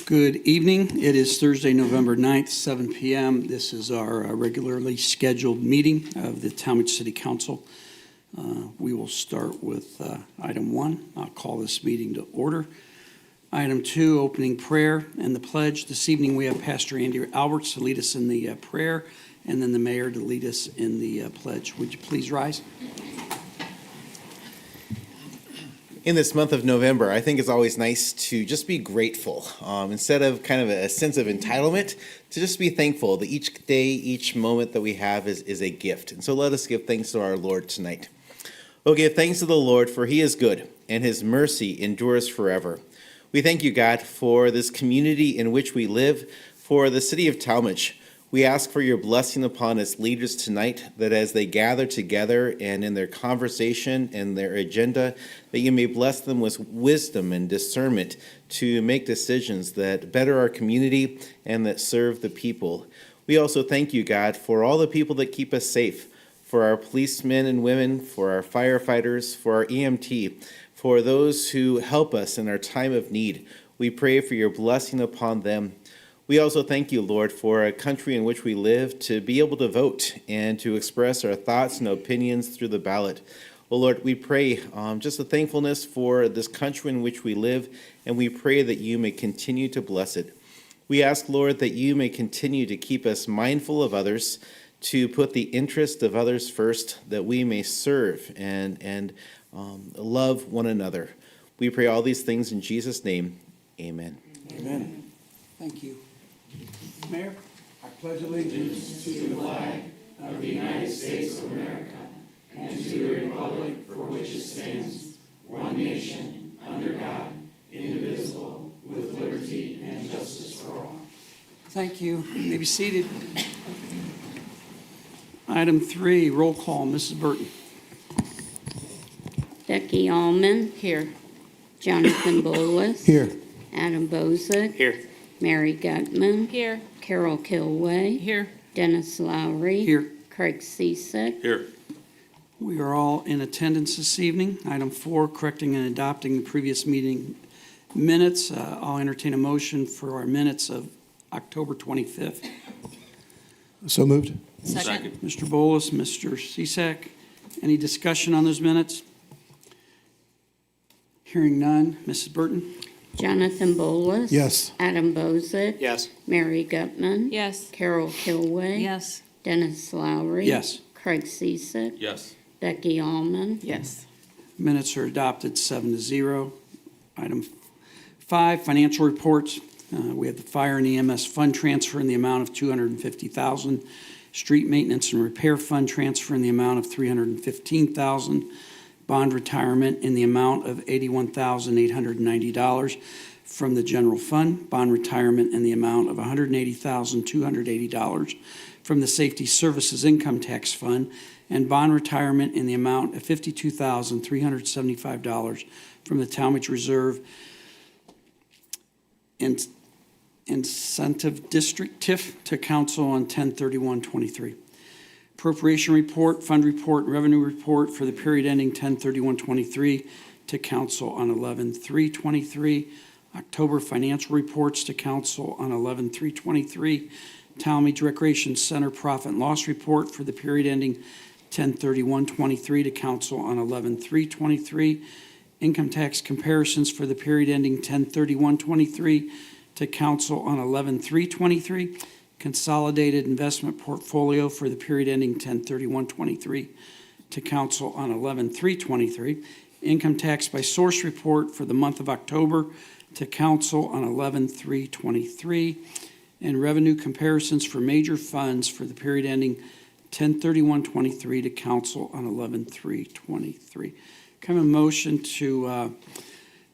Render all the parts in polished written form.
Good evening. It is Thursday, November 9th, 7 p.m. This is our regularly scheduled meeting of the Tallmadge City Council. We will start with item 1. I'll call this meeting to order. Item 2, opening prayer and the pledge. This evening we have Pastor Andy Alberts to lead us in the prayer, and then the mayor to lead us in the pledge. Would you please rise? In this month of November, I think it's always nice to just be grateful. Instead of kind of a sense of entitlement, to just be thankful that each day, each moment that we have is a gift. And so let us give thanks to our Lord tonight. Oh, give thanks to the Lord, for he is good, and his mercy endures forever. We thank you, God, for this community in which we live, for the city of Tallmadge. We ask for your blessing upon its leaders tonight, that as they gather together and in their conversation and their agenda, that you may bless them with wisdom and discernment to make decisions that better our community and that serve the people. We also thank you, God, for all the people that keep us safe, for our policemen and women, for our firefighters, for our EMT, for those who help us in our time of need. We pray for your blessing upon them. We also thank you, Lord, for a country in which we live to be able to vote and to express our thoughts and opinions through the ballot. Oh, Lord, we pray just a thankfulness for this country in which we live, and we pray that you may continue to bless it. We ask, Lord, that you may continue to keep us mindful of others, to put the interest of others first, that we may serve and love one another. We pray all these things in Jesus' name. Amen. Amen. Thank you. Mayor? I pledge allegiance to the flag of the United States of America and to the republic for which it stands, one nation, under God, indivisible, with liberty and justice for all. Thank you. You may be seated. Item 3, roll call. Mrs. Burton. Becky Allman. Here. Jonathan Bolus. Here. Adam Bozick. Here. Mary Gutman. Here. Carol Kilway. Here. Dennis Lowry. Here. Craig Ciesick. Here. We are all in attendance this evening. Item 4, correcting and adopting the previous meeting minutes. I'll entertain a motion for our minutes of October 25th. So moved. Second. Mr. Bolus, Mr. Ciesick. Any discussion on those minutes? Hearing none. Mrs. Burton? Jonathan Bolus. Yes. Adam Bozick. Yes. Mary Gutman. Yes. Carol Kilway. Yes. Dennis Lowry. Yes. Craig Ciesick. Yes. Becky Allman. Yes. Minutes are adopted 7-0. Item 5, financial reports. We have the fire and EMS fund transfer in the amount of $250,000, street maintenance and repair fund transfer in the amount of $315,000, bond retirement in the amount of $81,890 from the general fund, bond retirement in the amount of $180,280 from the safety services income tax fund, and bond retirement in the amount of $52,375 from the Tallmadge Reserve Incentive District TIF to council on 10/31/23. Appropriation report, fund report, and revenue report for the period ending 10/31/23 to council on 11/3/23. October financial reports to council on 11/3/23. Tallmadge Recreation Center profit and loss report for the period ending 10/31/23 to council on 11/3/23. Income tax comparisons for the period ending 10/31/23 to council on 11/3/23. Consolidated investment portfolio for the period ending 10/31/23 to council on 11/3/23. Income tax by source report for the month of October to council on 11/3/23. And revenue comparisons for major funds for the period ending 10/31/23 to council on 11/3/23. Come a motion to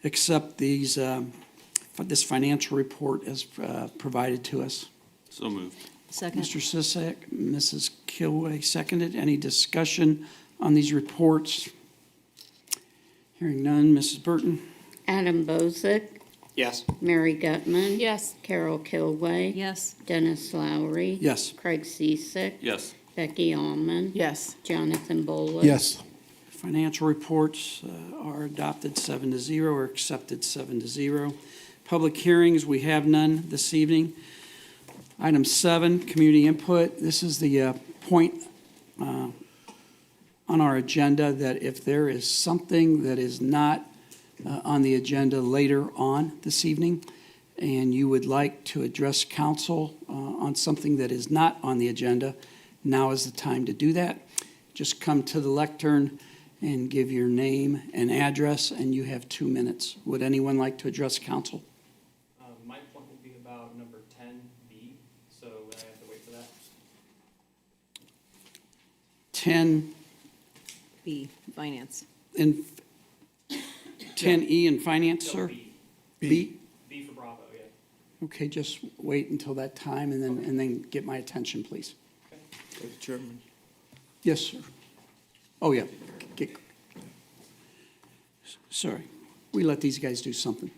accept this financial report as provided to us. So moved. Second. Mr. Ciesick, Mrs. Kilway seconded. Any discussion on these reports? Hearing none. Mrs. Burton? Adam Bozick. Yes. Mary Gutman. Yes. Carol Kilway. Yes. Dennis Lowry. Yes. Craig Ciesick. Yes. Becky Allman. Yes. Jonathan Bolus. Yes. Financial reports are adopted 7-0 or accepted 7-0. Public hearings, we have none this evening. Item 7, community input. This is the point on our agenda that if there is something that is not on the agenda later on this evening, and you would like to address council on something that is not on the agenda, now is the time to do that. Just come to the lectern and give your name and address, and you have 2 minutes. Would anyone like to address council? My point will be about number 10B, so I have to wait for that. 10 B, finance. in 10E in finance, No, sir? B. B? B for Bravo, yeah. Okay, just wait until that time and then get my attention, please. Chairman. Yes, sir. Oh, yeah. Sorry. We let these guys do something.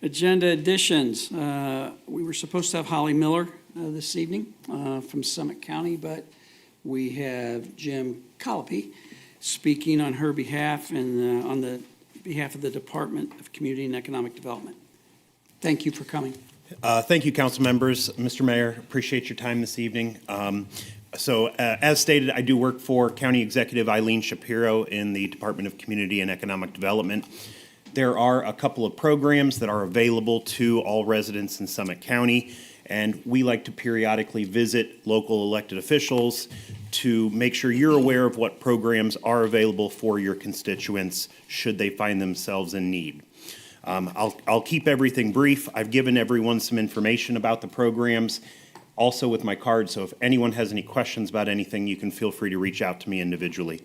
Agenda additions. We were supposed to have Holly Miller this evening from Summit County, but we have Jim Colopy speaking on her behalf and on the behalf of the Department of Community and Economic Development. Thank you for coming. Thank you, council members. Mr. Mayor, appreciate your time this evening. As stated, I do work for County Executive Eileen Shapiro in the Department of Community and Economic Development. There are a couple of programs that are available to all residents in Summit County, and we like to periodically visit local elected officials to make sure you're aware of what programs are available for your constituents should they find themselves in need. I'll keep everything brief. I've given everyone some information about the programs, also with my card, so if anyone has any questions about anything, you can feel free to reach out to me individually.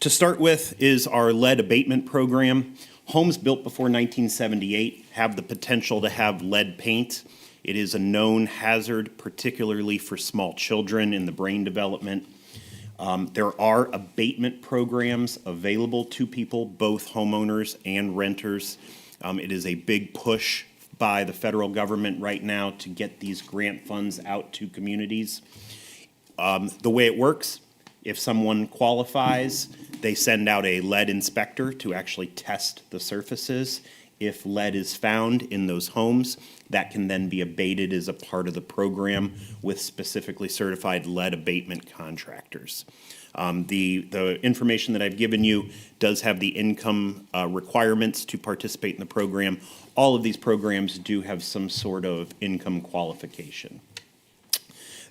To start with is our lead abatement program. Homes built before 1978 have the potential to have lead paint. It is a known hazard, particularly for small children in the brain development. There are abatement programs available to people, both homeowners and renters. It is a big push by the federal government right now to get these grant funds out to communities. The way it works, if someone qualifies, they send out a lead inspector to actually test the surfaces. If lead is found in those homes, that can then be abated as a part of the program with specifically certified lead abatement contractors. The information that I've given you does have the income requirements to participate in the program. All of these programs do have some sort of income qualification.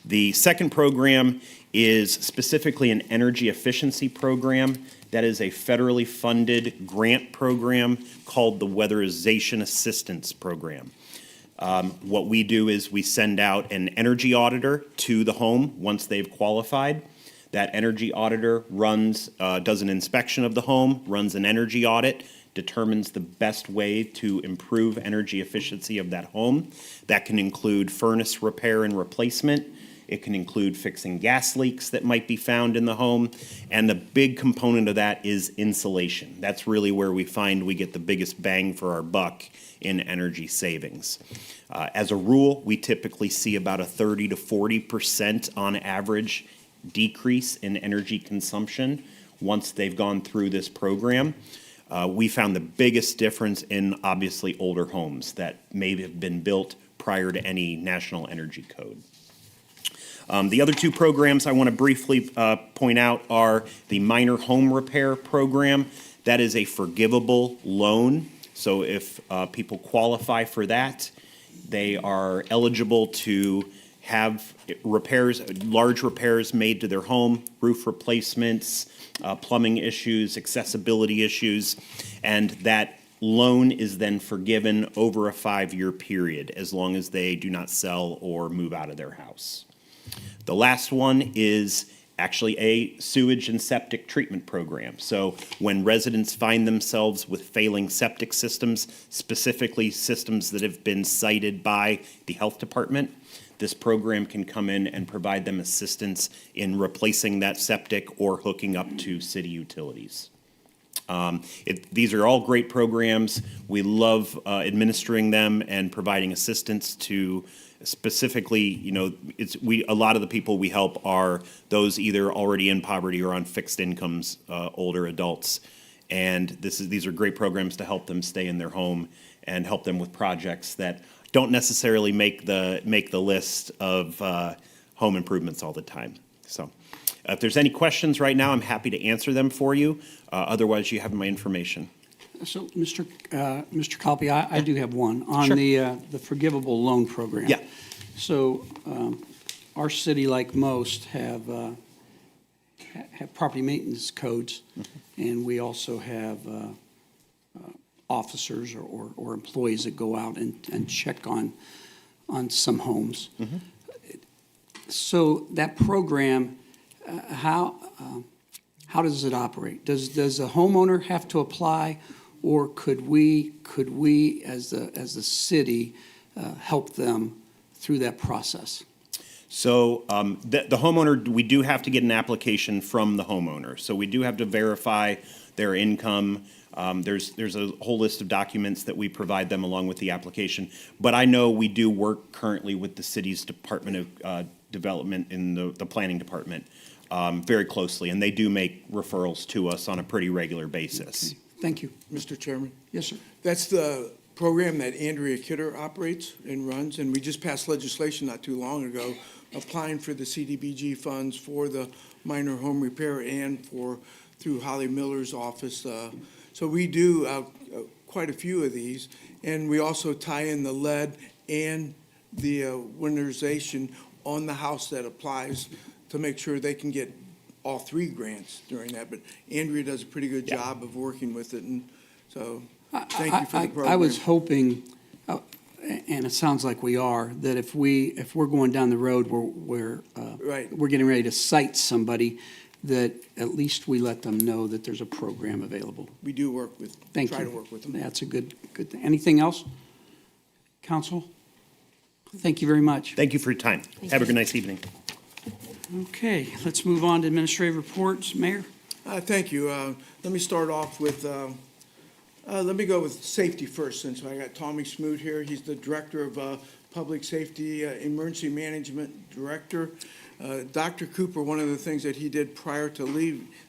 The second program is specifically an energy efficiency program. That is a federally funded grant program called the Weatherization Assistance Program. What we do is we send out an energy auditor to the home once they've qualified. That energy auditor does an inspection of the home, runs an energy audit, determines the best way to improve energy efficiency of that home. That can include furnace repair and replacement. It can include fixing gas leaks that might be found in the home. And the big component of that is insulation. That's really where we find we get the biggest bang for our buck in energy savings. As a rule, we typically see about a 30 to 40% on average decrease in energy consumption once they've gone through this program. We found the biggest difference in obviously older homes that may have been built prior to any national energy code. The other two programs I want to briefly point out are the minor home repair program. That is a forgivable loan. So if people qualify for that, they are eligible to have repairs, large repairs made to their home, roof replacements, plumbing issues, accessibility issues, and that loan is then forgiven over a 5-year period as long as they do not sell or move out of their house. The last one is actually a sewage and septic treatment program. So when residents find themselves with failing septic systems, specifically systems that have been cited by the health department, this program can come in and provide them assistance in replacing that septic or hooking up to city utilities. These are all great programs. We love administering them and providing assistance to specifically, a lot of the people we help are those either already in poverty or on fixed incomes, older adults. And these are great programs to help them stay in their home and help them with projects that don't necessarily make the list of home improvements all the time. So if there's any questions right now, I'm happy to answer them for you. Otherwise, you have my information. So, Mr. Colby, I do have one on Sure. the forgivable loan program. Yeah. So, our city, like most, have property maintenance codes, and we also have officers or employees that go out and check on some homes. So that program, how does it operate? Does the homeowner have to apply, or could we as the city help them through that process? So the homeowner, we do have to get an application from the homeowner. So we do have to verify their income. There's a whole list of documents that we provide them along with the application. But I know we do work currently with the city's Department of Development in the planning department very closely, and they do make referrals to us on a pretty regular basis. Okay. Thank you. Mr. Chairman, Yes, sir. that's the program that Andrea Kidder operates and runs, and we just passed legislation not too long ago applying for the CDBG funds for the minor home repair and through Holly Miller's office. So we do quite a few of these, and we also tie in the lead and the winterization on the house that applies to make sure they can get all three grants during that. But Andrea does a pretty good job of working with it, and so thank you for the program. I was hoping, and it sounds like we are, that if we're going down the road where Right. we're getting ready to cite somebody, that at least we let them know that there's a program available. We do work with, Thank try you. to work with them. That's a good thing. Anything else? Council? Thank you very much. Thank you for your time. Have a good nice evening. Okay, let's move on to administrative reports. Mayor? Thank you. Let me start off with, let me go with safety first, since I got Tommy Smoot here. He's the Director of Public Safety, Emergency Management Director. Dr. Cooper, one of the things that he did prior to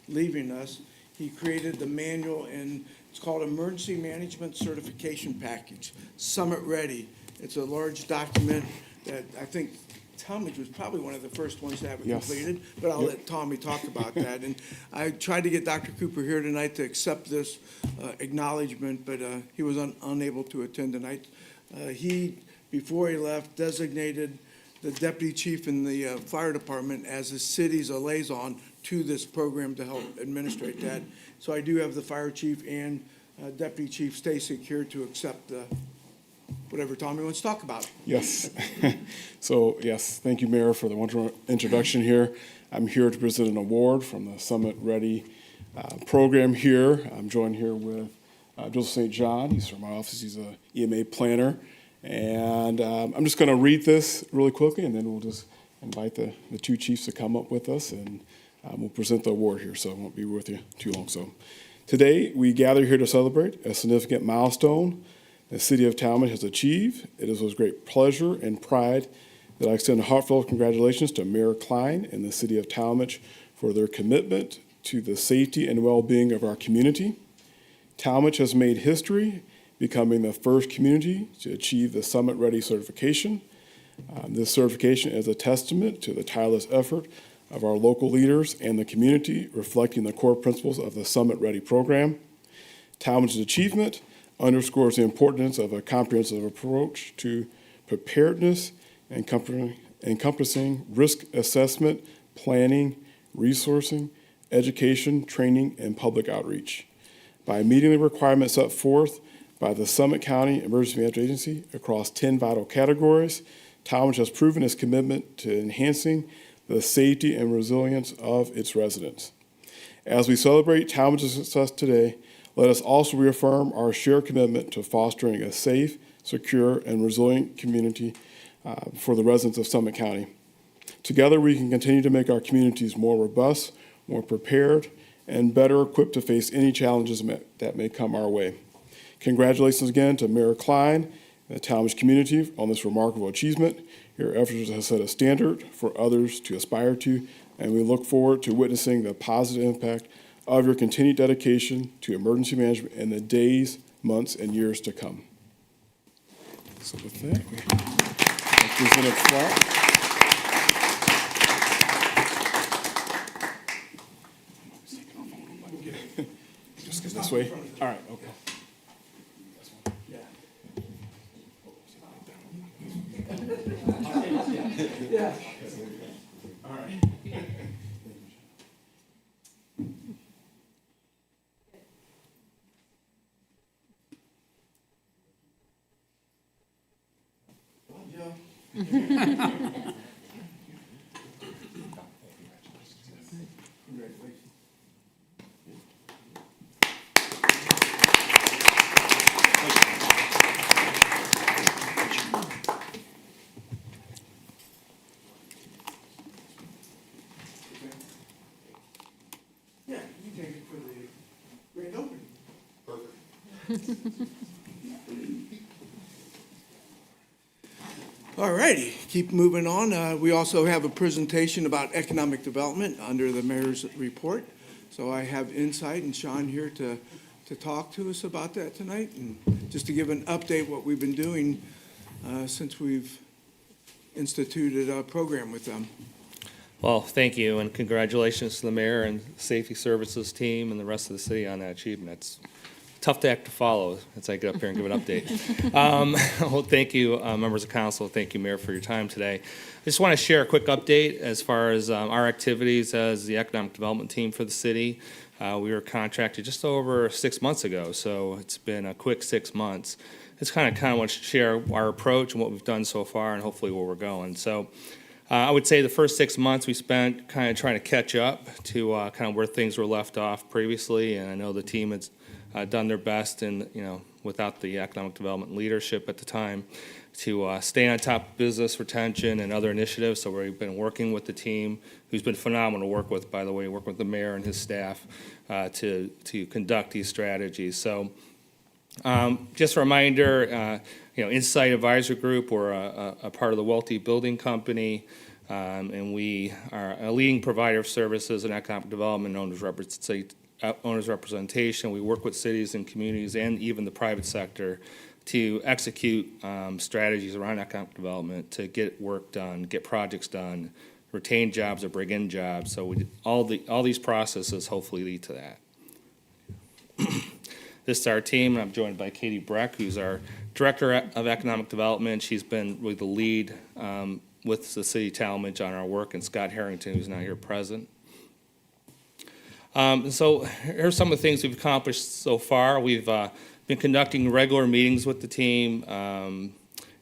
leaving us, he created the manual, and it's called Emergency Management Certification Package, Summit Ready. It's a large document that I think Tallmadge was probably one of the first ones to have it completed, but I'll let Tommy talk about that. And I tried to get Dr. Cooper here tonight to accept this acknowledgement, but he was unable to attend tonight. He, before he left, designated the deputy chief in the fire department as the city's liaison to this program to help administrate that. So I do have the fire chief and Deputy Chief Stacy here to accept whatever Tommy wants to talk about. Yes. So, yes, thank you, Mayor, for the wonderful introduction here. I'm here to present an award from the Summit Ready program here. I'm joined here with Joseph St. John. He's from my office. He's a EMA planner. And I'm just going to read this really quickly, and then we'll just invite the two chiefs to come up with us, and we'll present the award here, so I won't be with you too long. So today, we gather here to celebrate a significant milestone the city of Tallmadge has achieved. It is with great pleasure and pride that I extend heartfelt congratulations to Mayor Klein and the city of Tallmadge for their commitment to the safety and well-being of our community. Tallmadge has made history, becoming the first community to achieve the Summit Ready certification. This certification is a testament to the tireless effort of our local leaders and the community, reflecting the core principles of the Summit Ready program. Tallmadge's achievement underscores the importance of a comprehensive approach to preparedness, encompassing risk assessment, planning, resourcing, education, training, and public outreach. By meeting the requirements set forth by the Summit County Emergency Management Agency across 10 vital categories, Tallmadge has proven its commitment to enhancing the safety and resilience of its residents. As we celebrate Tallmadge's success today, let us also reaffirm our shared commitment to fostering a safe, secure, and resilient community for the residents of Summit County. Together, we can continue to make our communities more robust, more prepared, and better equipped to face any challenges that may come our way. Congratulations again to Mayor Klein and the Tallmadge community on this remarkable achievement. Your efforts have set a standard for others to aspire to, and we look forward to witnessing the positive impact of your continued dedication to emergency management in the days, months, and years to come. So with that, let's present up front. Just get this way. All right, okay. Yeah, you take it for the grand opening. All righty, keep moving on. We also have a presentation about economic development under the mayor's report. So I have Insight and Sean here to talk to us about that tonight, and just to give an update what we've been doing since we've instituted a program with them. Well, thank you, and congratulations to the mayor and safety services team and the rest of the city on that achievement. It's a tough act to follow as I get up here and give an update. Well, thank you, members of council. Thank you, Mayor, for your time today. I just want to share a quick update as far as our activities as the economic development team for the city. We were contracted just over 6 months ago, so it's been a quick 6 months. It's kind of want to share our approach and what we've done so far and hopefully where we're going. So I would say the first 6 months we spent kind of trying to catch up to kind of where things were left off previously, and I know the team has done their best, and without the economic development leadership at the time, to stay on top of business retention and other initiatives. So we've been working with the team, who's been phenomenal to work with, by the way, working with the mayor and his staff to conduct these strategies. So just a reminder, Insight Advisory Group, we're a part of the Wealthy Building Company, and we are a leading provider of services in economic development, owners representation. We work with cities and communities and even the private sector to execute strategies around economic development, to get work done, get projects done, retain jobs or bring in jobs. So all these processes hopefully lead to that. This is our team, and I'm joined by Katie Breck, who's our Director of Economic Development. She's been really the lead with the city of Tallmadge on our work, and Scott Harrington, who's now here present. So here's some of the things we've accomplished so far. We've been conducting regular meetings with the team,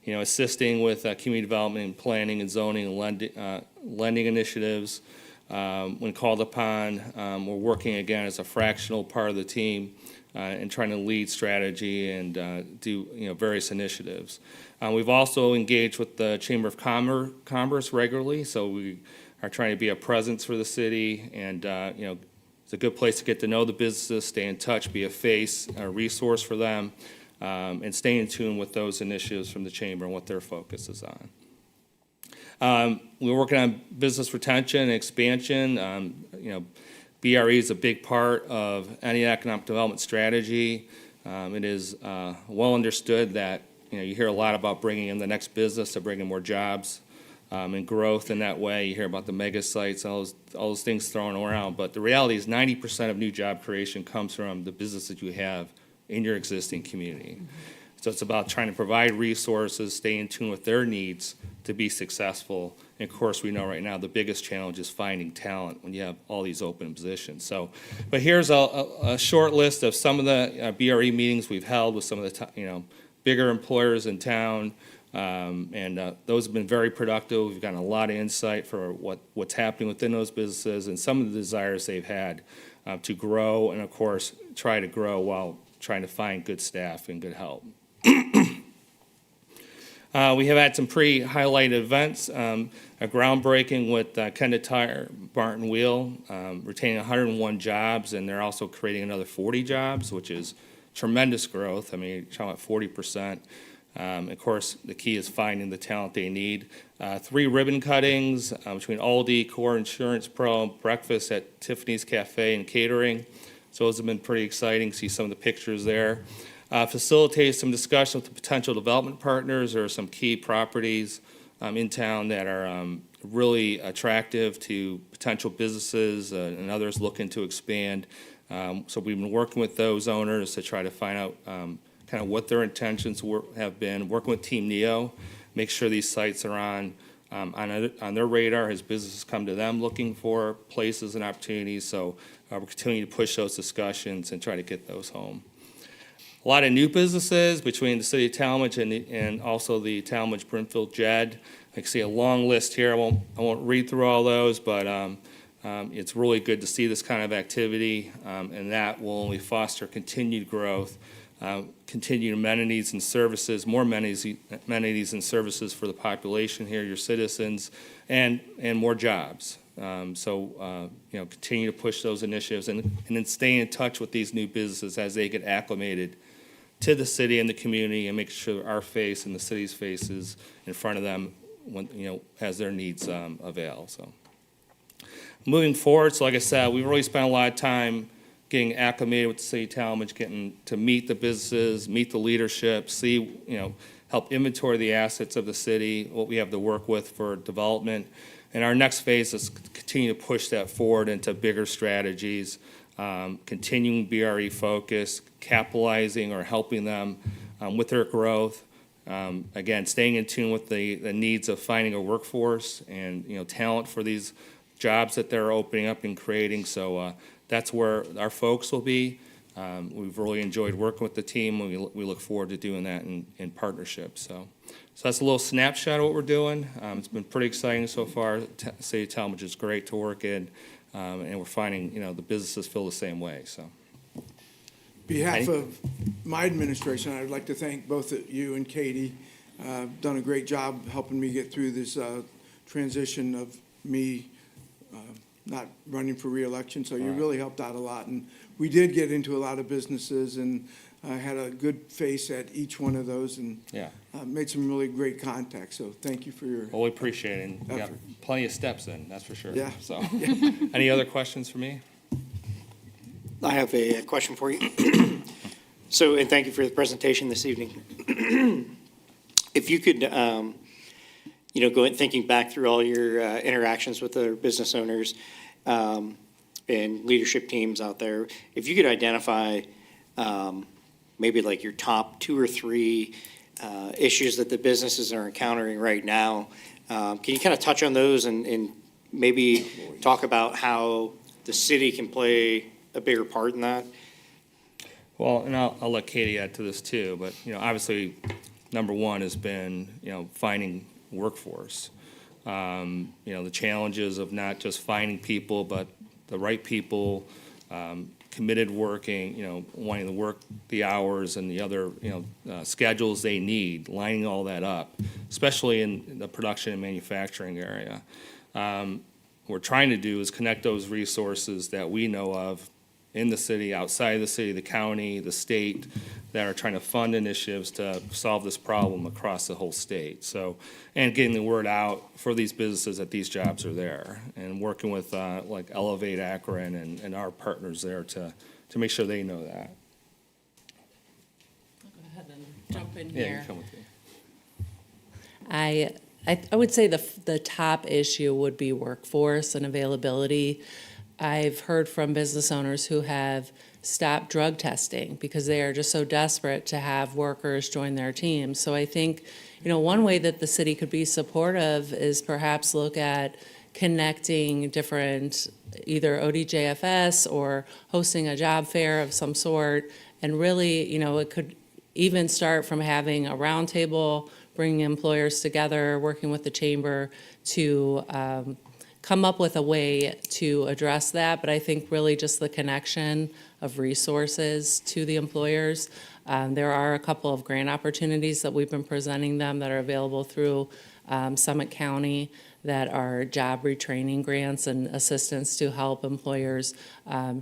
assisting with community development and planning and zoning and lending initiatives. When called upon, we're working again as a fractional part of the team and trying to lead strategy and do various initiatives. We've also engaged with the Chamber of Commerce regularly, so we are trying to be a presence for the city, and it's a good place to get to know the businesses, stay in touch, be a face, a resource for them, and stay in tune with those initiatives from the Chamber and what their focus is on. We're working on business retention and expansion. BRE is a big part of any economic development strategy. It is well understood that you hear a lot about bringing in the next business to bring in more jobs and growth in that way. You hear about the mega sites, all those things thrown around. But the reality is 90% of new job creation comes from the business that you have in your existing community. So it's about trying to provide resources, stay in tune with their needs to be successful. And of course, we know right now the biggest challenge is finding talent when you have all these open positions. So, but here's a short list of some of the BRE meetings we've held with some of the bigger employers in town. And those have been very productive. We've gotten a lot of insight for what's happening within those businesses and some of the desires they've had to grow, and of course, try to grow while trying to find good staff and good help. We have had some pretty highlighted events, a groundbreaking with Kenda Tire, Barton Wheel, retaining 101 jobs, and they're also creating another 40 jobs, which is tremendous growth. I mean, you're talking about 40%. Of course, the key is finding the talent they need. 3 ribbon cuttings between Aldi, Core Insurance Pro, breakfast at Tiffany's Cafe and catering. So those have been pretty exciting. See some of the pictures there. Facilitate some discussion with the potential development partners or some key properties in town that are really attractive to potential businesses and others looking to expand. So we've been working with those owners to try to find out kind of what their intentions have been, working with Team NEO, make sure these sites are on their radar as businesses come to them looking for places and opportunities. So we're continuing to push those discussions and try to get those home. A lot of new businesses between the city of Tallmadge and also the Tallmadge Brimfield JED. I can see a long list here. I won't read through all those, but it's really good to see this kind of activity, and that will only foster continued growth, continued amenities and services, more amenities and services for the population here, your citizens, and more jobs. Continue to push those initiatives and then stay in touch with these new businesses as they get acclimated to the city and the community, and make sure our face and the city's face is in front of them when, as their needs avail. So moving forward, so like I said, we've really spent a lot of time getting acclimated with the city of Tallmadge, getting to meet the businesses, meet the leadership, see, help inventory the assets of the city, what we have to work with for development. And our next phase is continue to push that forward into bigger strategies, continuing BRE focus, capitalizing or helping them with their growth. Again, staying in tune with the needs of finding a workforce and talent for these jobs that they're opening up and creating. So that's where our folks will be. We've really enjoyed working with the team. We look forward to doing that in partnership. So that's a little snapshot of what we're doing. It's been pretty exciting so far. City of Tallmadge is great to work in, and we're finding the businesses feel the same way. So, On behalf of my administration, I'd like to thank both you and Katie. Done a great job helping me get through this transition of me not running for reelection. So you really helped out a lot, and we did get into a lot of businesses, and I had a good face at each one of those, and made some really great contacts. So thank you for your. Well, we appreciate it. And you got effort. plenty of steps in, that's for sure. Yeah. So, any other questions for me? I have a question for you. And thank you for the presentation this evening. If you could, go in thinking back through all your interactions with the business owners and leadership teams out there, if you could identify maybe like your top 2 or 3 issues that the businesses are encountering right now, can you kind of touch on those and maybe talk about how the city can play a bigger part in that? Well, and I'll let Katie add to this too, but, obviously, number one has been, finding workforce. The challenges of not just finding people, but the right people, committed working, wanting to work the hours and the other, schedules they need, lining all that up, especially in the production and manufacturing area. What we're trying to do is connect those resources that we know of in the city, outside of the city, the county, the state, that are trying to fund initiatives to solve this problem across the whole state. So, and getting the word out for these businesses that these jobs are there, and working with like Elevate Akron and our partners there to make sure they know that. I'll go ahead and jump in Yeah, you here. can come with me. I would say the top issue would be workforce and availability. I've heard from business owners who have stopped drug testing because they are just so desperate to have workers join their teams. So I think, one way that the city could be supportive is perhaps look at connecting different, either ODJFS or hosting a job fair of some sort. And really, it could even start from having a roundtable, bringing employers together, working with the chamber to come up with a way to address that. But I think really just the connection of resources to the employers. There are a couple of grant opportunities that we've been presenting them that are available through Summit County that are job retraining grants and assistance to help employers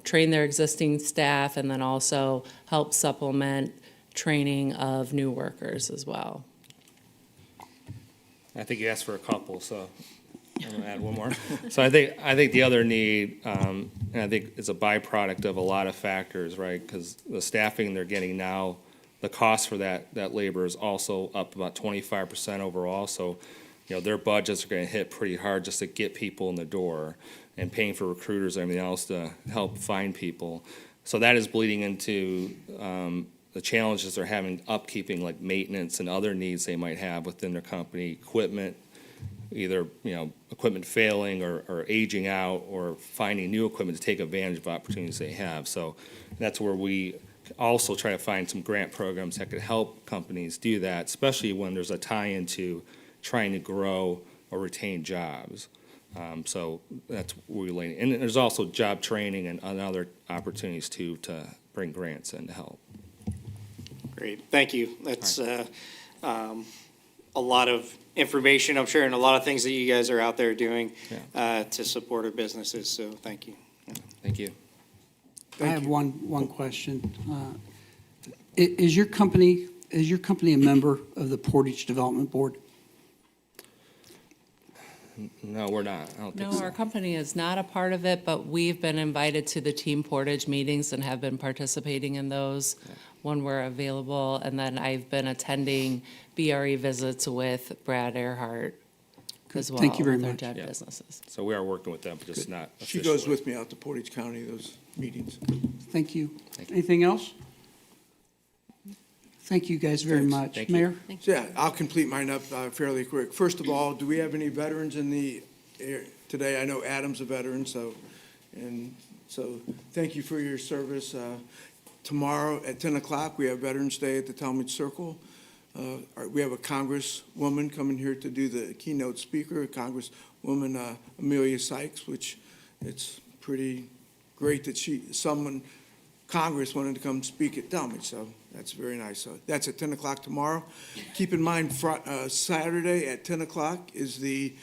train their existing staff and then also help supplement training of new workers as well. I think you asked for a couple, so I'm gonna add one more. So I think the other need, and I think it's a byproduct of a lot of factors, right? Because the staffing they're getting now, the cost for that labor is also up about 25% overall. So, their budgets are gonna hit pretty hard just to get people in the door, and paying for recruiters and everything else to help find people. So that is bleeding into the challenges they're having upkeeping, like maintenance and other needs they might have within their company, equipment, either, equipment failing or aging out, or finding new equipment to take advantage of opportunities they have. So that's where we also try to find some grant programs that could help companies do that, especially when there's a tie-in to trying to grow or retain jobs. So that's where we lay. And there's also job training and other opportunities too to bring grants in to help. Great, thank you. That's a lot of information, I'm sure, and a lot of things that you guys are out there doing to support our businesses, so thank you. Thank you. I have one question. Is your company a member of the Portage Development Board? No, we're not. I don't think No, so. our company is not a part of it, but we've been invited to the Team Portage meetings and have been participating in those when we're available. And then I've been attending BRE visits with Brad Earhart as well. Thank you very with our much. JED Yeah. businesses. So we are working with them, but just not She officially. goes with me out to Portage County, those meetings. Thank you. Thank you. Anything else? Thank you guys very much. Thank you. Mayor? So, yeah, I'll complete mine up fairly quick. First of all, do we have any veterans in the, today? I know Adam's a veteran, so thank you for your service. Tomorrow at 10 o'clock, we have Veterans Day at the Tallmadge Circle. We have a congresswoman coming here to do the keynote speaker, Congresswoman Amelia Sykes, which it's pretty great that Congress wanted to come speak at Tallmadge, so that's very nice. So that's at 10 o'clock tomorrow. Keep in mind, Saturday at 10 o'clock is the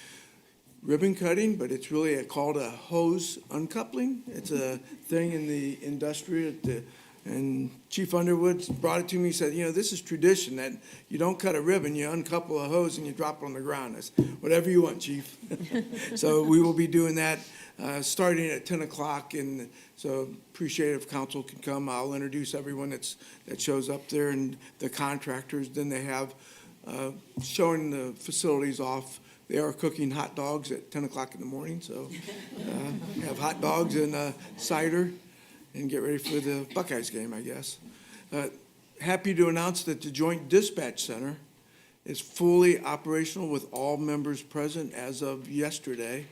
ribbon cutting, but it's really called a hose uncoupling. It's a thing in the industry, and Chief Underwood brought it to me. He said, this is tradition, that you don't cut a ribbon, you uncouple a hose and you drop it on the ground. I said, whatever you want, Chief. So we will be doing that starting at 10 o'clock, and so appreciate if council can come. I'll introduce everyone that shows up there and the contractors. Then they have showing the facilities off. They are cooking hot dogs at 10 o'clock in the morning, so have hot dogs and cider and get ready for the Buckeyes game, I guess. Happy to announce that the Joint Dispatch Center is fully operational with all members present as of yesterday.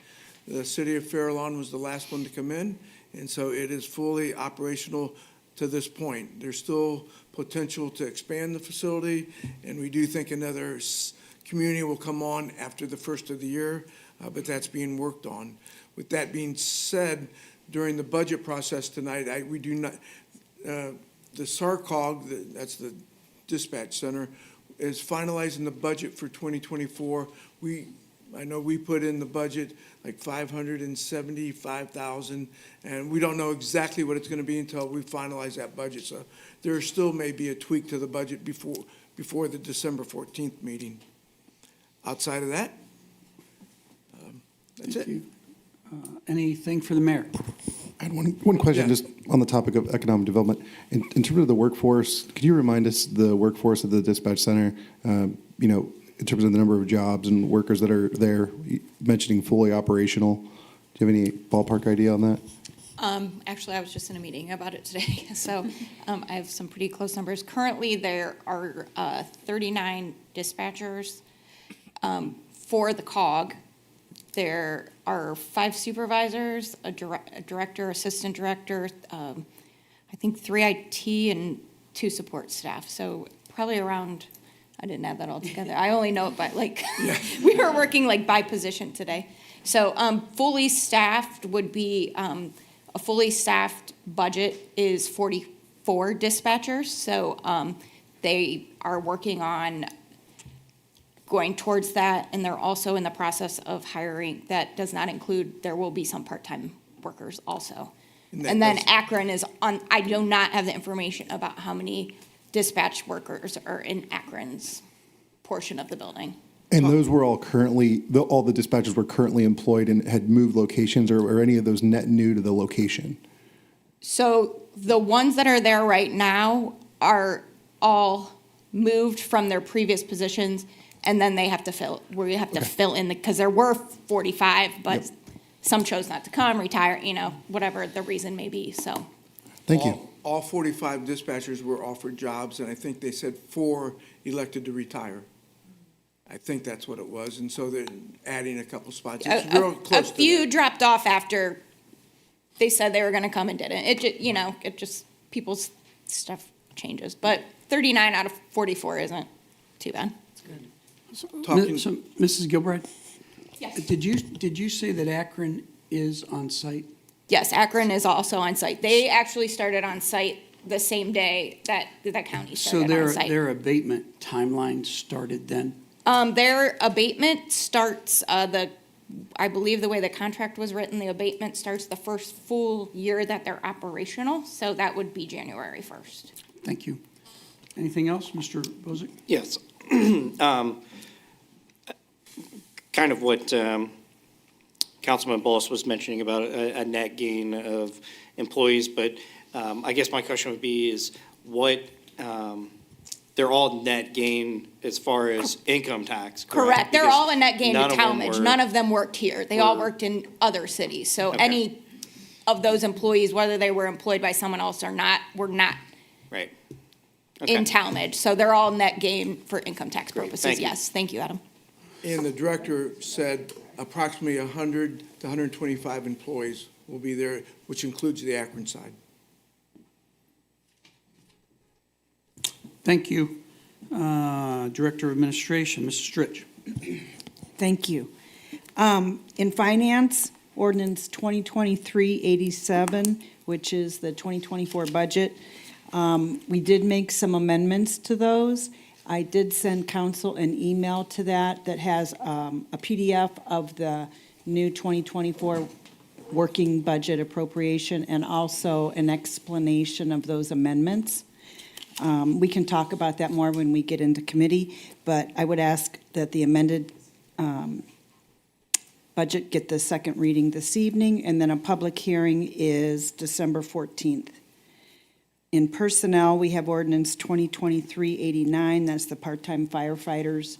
The city of Fair Lawn was the last one to come in, and so it is fully operational to this point. There's still potential to expand the facility, and we do think another community will come on after the first of the year, but that's being worked on. With that being said, during the budget process tonight, we do not, the SARCOG, that's the dispatch center, is finalizing the budget for 2024. I know we put in the budget like $575,000, and we don't know exactly what it's going to be until we finalize that budget. So there still may be a tweak to the budget before the December 14th meeting. Outside of that, that's Thank it. you. Anything for the mayor? I had one question, Yeah. just on the topic of economic development. In terms of the workforce, could you remind us the workforce of the dispatch center, in terms of the number of jobs and workers that are there, mentioning fully operational? Do you have any ballpark idea on that? Actually, I was just in a meeting about it today, so I have some pretty close numbers. Currently, there are 39 dispatchers for the COG. There are 5 supervisors, a director, assistant director, I think 3 IT and 2 support staff. So probably around, I didn't add that all together. I only know it by we were working by position today. So fully staffed would be, a fully staffed budget is 44 dispatchers. So they are working on going towards that, and they're also in the process of hiring. That does not include, there will be some part-time workers also. And then Akron is on, I do not have the information about how many dispatch workers are in Akron's portion of the building. And those were all currently, all the dispatchers were currently employed and had moved locations, or any of those net new to the location? So the ones that are there right now are all moved from their previous positions, and then they have to fill in, because there were 45, but Yep. some chose not to come, retire, whatever the reason may be, so. Thank you. All 45 dispatchers were offered jobs, and I think they said 4 elected to retire. I think that's what it was, and so they're adding a couple spots. It's real A close to few that. dropped off after they said they were gonna come and didn't. It just, people's stuff changes, but 39 out of 44 isn't too bad. Talking- So, Mrs. Gilbride, Yes. did you say that Akron is on site? Yes, Akron is also on site. They actually started on site the same day that the county So started on site. their abatement timeline started then? Their abatement starts, I believe the way the contract was written, the abatement starts the first full year that they're operational, so that would be January 1st. Thank you. Anything else, Mr. Bozick? Yes. Kind of what Councilman Bullis was mentioning about a net gain of employees, but I guess my question would be is what, they're all net gain as far as income tax, correct? Correct. They're Because all a net gain to none of them Tallmadge. were- None of them worked here. They all were- worked in other cities. So Okay. any of those employees, whether they were employed by someone else or not, were not Right. in Okay. Tallmadge. So they're all net gain for income tax Great. purposes. Thank you. Yes. Thank you, Adam. And the director said approximately 100 to 125 employees will be there, which includes the Akron side. Thank you. Director of Administration, Mrs. Stritch. Thank you. In finance, ordinance 2023-87, which is the 2024 budget, we did make some amendments to those. I did send council an email to that has a PDF of the new 2024 working budget appropriation and also an explanation of those amendments. We can talk about that more when we get into committee, but I would ask that the amended budget get the second reading this evening, and then a public hearing is December 14th. In personnel, we have ordinance 2023-89, that's the part-time firefighters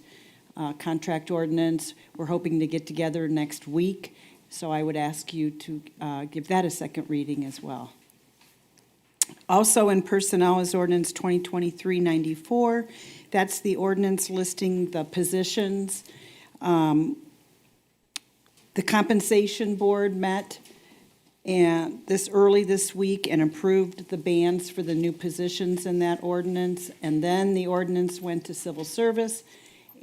contract ordinance. We're hoping to get together next week, so I would ask you to give that a second reading as well. Also in personnel is ordinance 2023-94. That's the ordinance listing the positions. The compensation board met early this week and approved the bands for the new positions in that ordinance. And then the ordinance went to civil service,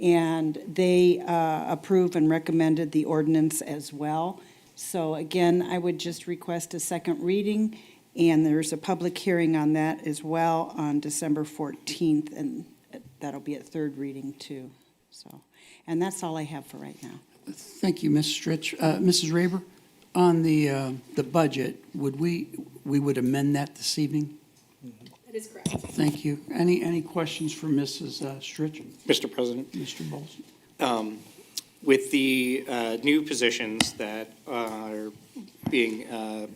and they approved and recommended the ordinance as well. So again, I would just request a second reading. And there's a public hearing on that as well on December 14th, and that'll be at third reading too. So, and that's all I have for right now. Thank you, Mrs. Stritch. Mrs. Raber, on the budget, we would amend that this evening? That is correct. Thank you. Any questions for Mrs. Stritch? Mr. President? Mr. Bowles? With the new positions that are being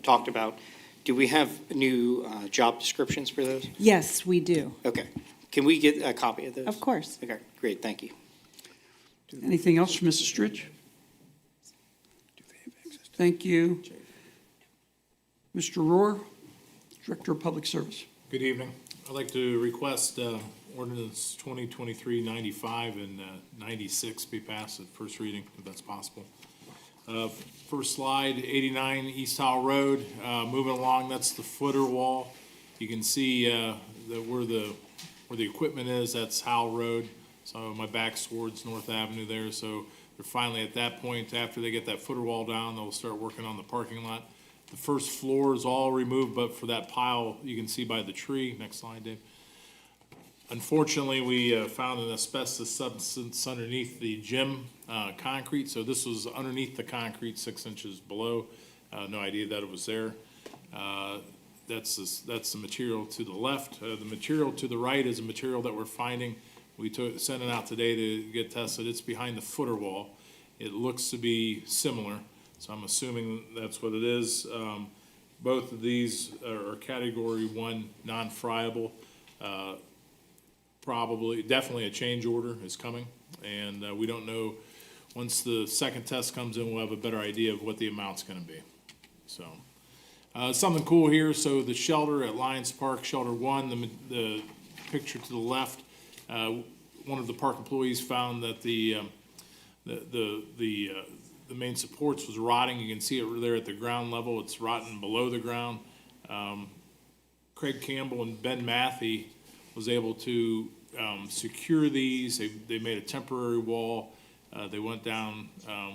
talked about, do we have new job descriptions for those? Yes, we do. Okay. Can we get a copy of those? Of course. Okay, great, thank you. Anything else for Mrs. Stritch? Thank you. Mr. Rohr, Director of Public Service. Good evening. I'd like to request ordinance 2023-95 and 96 be passed at first reading, if that's possible. First slide, 89 East Howell Road, moving along, that's the footer wall. You can see where the equipment is, that's Howell Road. So my back's towards North Avenue there, so they're finally at that point, after they get that footer wall down, they'll start working on the parking lot. The first floor is all removed, but for that pile, you can see by the tree. Next slide, Dave. Unfortunately, we found an asbestos substance underneath the gym concrete, so this was underneath the concrete, 6 inches below. No idea that it was there. that's the material to the left. The material to the right is a material that we're finding. We sent it out today to get tested. It's behind the footer wall. It looks to be similar, so I'm assuming that's what it is. Both of these are Category 1 non-friable. Definitely a change order is coming, and we don't know. Once the second test comes in, we'll have a better idea of what the amount's gonna be. So, something cool here, so the shelter at Lions Park, Shelter 1, the picture to the left, one of the park employees found that the main supports was rotting. You can see it there at the ground level. It's rotten below the ground. Craig Campbell and Ben Matthey was able to secure these. They made a temporary wall. They went down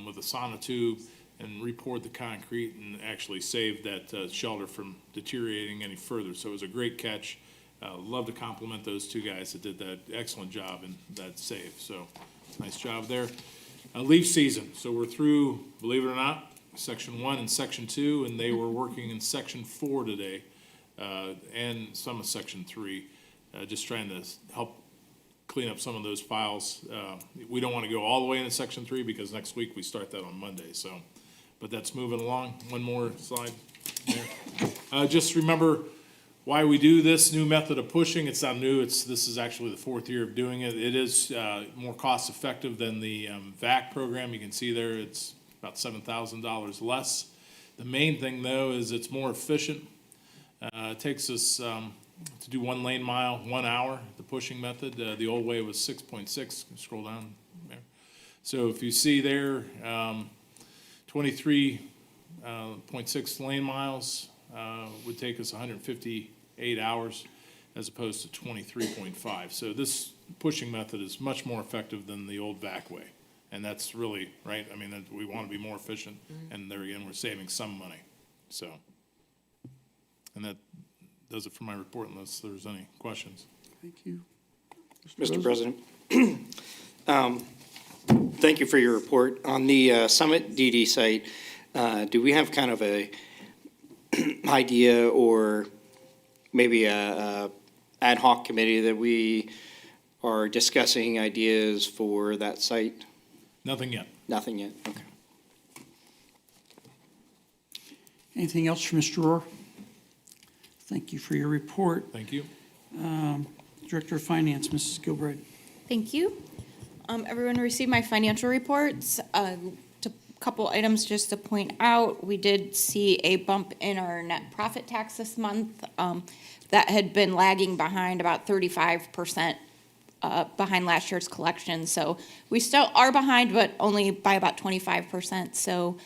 with a sonotube and repoured the concrete and actually saved that shelter from deteriorating any further. So it was a great catch. Love to compliment those two guys that did that excellent job in that save. So nice job there. Leaf season. So we're through, believe it or not, Section 1 and Section 2, and they were working in Section 4 today and some of Section 3, just trying to help clean up some of those files. We don't want to go all the way into Section 3 because next week we start that on Monday. So, but that's moving along. One more slide there. Just remember why we do this new method of pushing. It's not new. This is actually the 4th year of doing it. It is more cost effective than the VAC program. You can see there it's about $7,000 less. The main thing though is it's more efficient. It takes us to do 1 lane mile, 1 hour, the pushing method. The old way was 6.6. Scroll down there. So if you see there, 23.6 lane miles would take us 158 hours as opposed to 23.5. So this pushing method is much more effective than the old VAC way. And that's really, right, I mean, we want to be more efficient. And there again, we're saving some money. So, and that does it for my report unless there's any questions. Thank you. Mr. President, thank you for your report. On the Summit DD site, do we have kind of a idea or maybe a ad hoc committee that we are discussing ideas for that site? Nothing yet. Nothing yet, okay. Anything else for Mr. Rohr? Thank you for your report. Thank you. Director of Finance, Mrs. Gilbride. Thank you. Everyone received my financial reports. A couple items just to point out. We did see a bump in our net profit tax this month. That had been lagging behind about 35% behind last year's collection. So we still are behind, but only by about 25%. So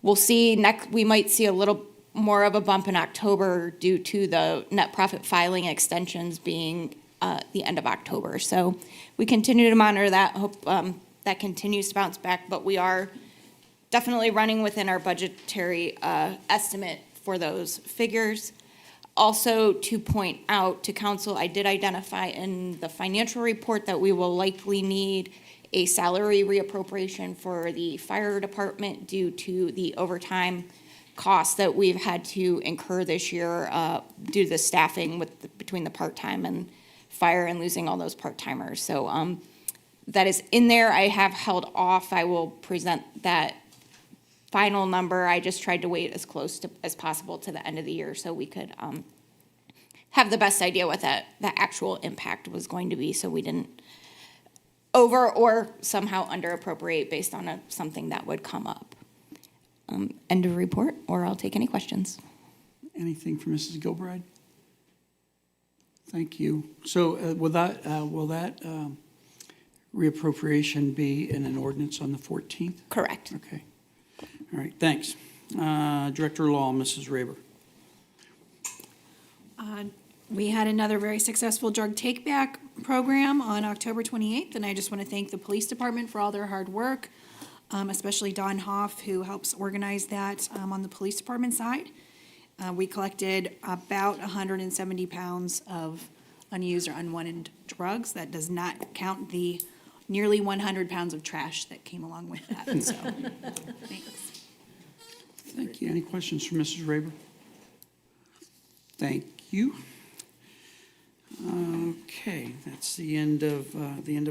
we'll see we might see a little more of a bump in October due to the net profit filing extensions being the end of October. So we continue to monitor that, hope that continues to bounce back, but we are definitely running within our budgetary estimate for those figures. Also, to point out to council, I did identify in the financial report that we will likely need a salary reappropriation for the fire department due to the overtime costs that we've had to incur this year due to the staffing between the part-time and fire and losing all those part-timers. So that is in there. I have held off. I will present that final number. I just tried to wait as close as possible to the end of the year so we could have the best idea what the actual impact was going to be, so we didn't over or somehow under appropriate based on something that would come up. End of report, or I'll take any questions. Anything for Mrs. Gilbride? Thank you. So will that reappropriation be in an ordinance on the 14th? Correct. Okay. All right, thanks. Director of Law, Mrs. Raber. We had another very successful drug take-back program on October 28th, and I just want to thank the police department for all their hard work, especially Don Hoff, who helps organize that on the police department side. We collected about 170 pounds of unused or unwanted drugs. That does not count the nearly 100 pounds of trash that came along with that, so, thanks. Thank you. Any questions for Mrs. Raber? Thank you. Okay, that's the end of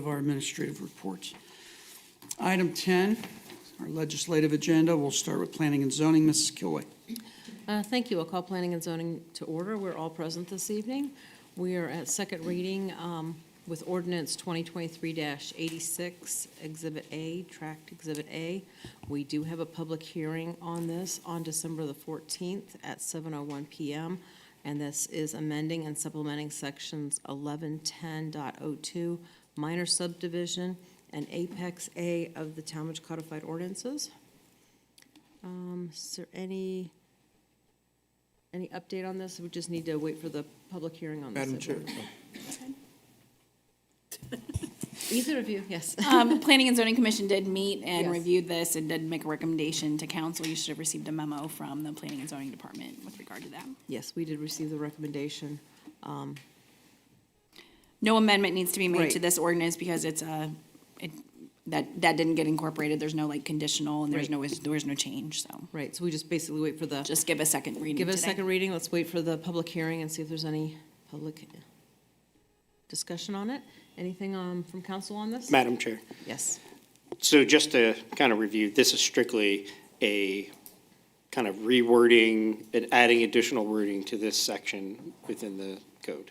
our administrative reports. Item 10, our legislative agenda. We'll start with planning and zoning. Mrs. Kilway. Thank you. I'll call planning and zoning to order. We're all present this evening. We are at second reading with ordinance 2023-86, Exhibit A, Tract Exhibit A. We do have a public hearing on this on December the 14th at 7:01 p.m., and this is amending and supplementing sections 1110.02, minor subdivision, and Apex A of the Tallmadge Codified Ordinances. Is there any update on this? We just need to wait for the public hearing on this. Madam Chair. Either of you, yes. Planning and Zoning Commission did meet and Yes. reviewed this and did make a recommendation to council. You should have received a memo from the Planning and Zoning Department with regard to that. Yes, we did receive the recommendation. No amendment needs to be made to Right. this ordinance because that didn't get incorporated. There's no like conditional and there's no change, so. Right, so we just basically wait for the, Just give a second reading give it a today. second reading. Let's wait for the public hearing and see if there's any public discussion on it. Anything from council on this? Madam Chair. Yes. So just to kind of review, this is strictly a kind of rewording and adding additional wording to this section within the code.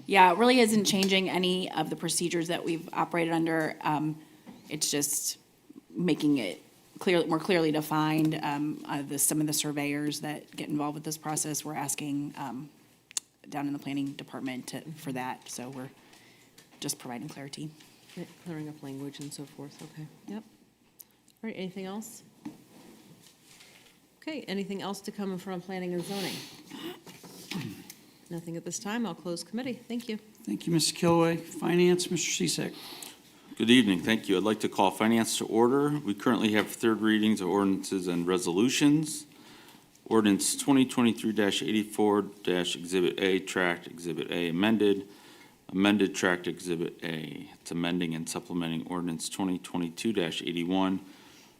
Yeah, it really isn't changing any of the procedures that we've operated under. It's just making it more clearly defined. Some of the surveyors that get involved with this process, we're asking down in the planning department for that. So we're just providing clarity. Yeah, clearing up language and so forth, okay, yep. All right, anything else? Okay, anything else to come from planning and zoning? Nothing at this time. I'll close committee. Thank you. Thank you, Mrs. Kilway. Finance, Mr. Cisak. Good evening, thank you. I'd like to call finance to order. We currently have third readings of ordinances and resolutions. Ordinance 2023-84- Exhibit A, Tract Exhibit A amended Tract Exhibit A. It's amending and supplementing ordinance 2022-81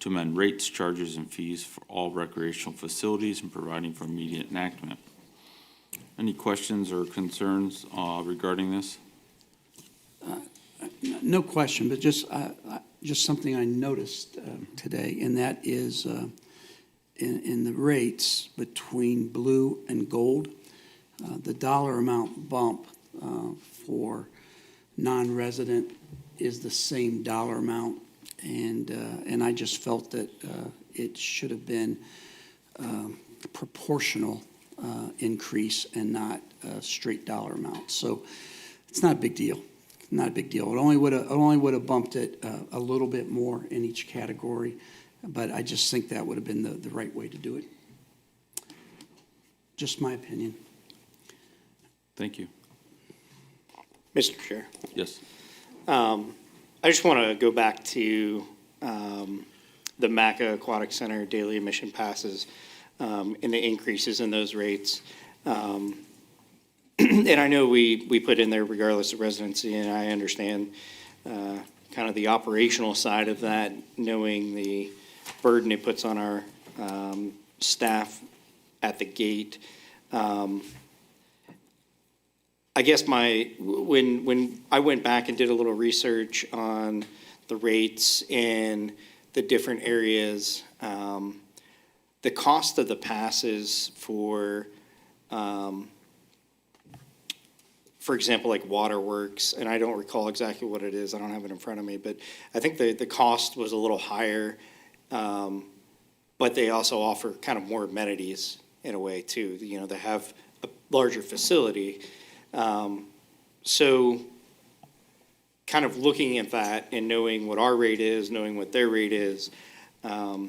to amend rates, charges, and fees for all recreational facilities and providing for immediate enactment. Any questions or concerns regarding this? No question, but just something I noticed today, and that is in the rates between blue and gold, the dollar amount bump for non-resident is the same dollar amount, and I just felt that it should have been proportional increase and not a straight dollar amount. So it's not a big deal. Not a big deal. It only would have bumped it a little bit more in each category, but I just think that would have been the right way to do it. Just my opinion. Thank you. Mr. Chair. Yes. I just want to go back to the MACA Aquatic Center daily admission passes and the increases in those rates. And I know we put in there regardless of residency, and I understand kind of the operational side of that, knowing the burden it puts on our staff at the gate. I guess when I went back and did a little research on the rates in the different areas, the cost of the passes for example, like waterworks, and I don't recall exactly what it is, I don't have it in front of me, but I think the cost was a little higher, but they also offer kind of more amenities in a way too. You know, they have a larger facility. So kind of looking at that and knowing what our rate is, knowing what their rate is, I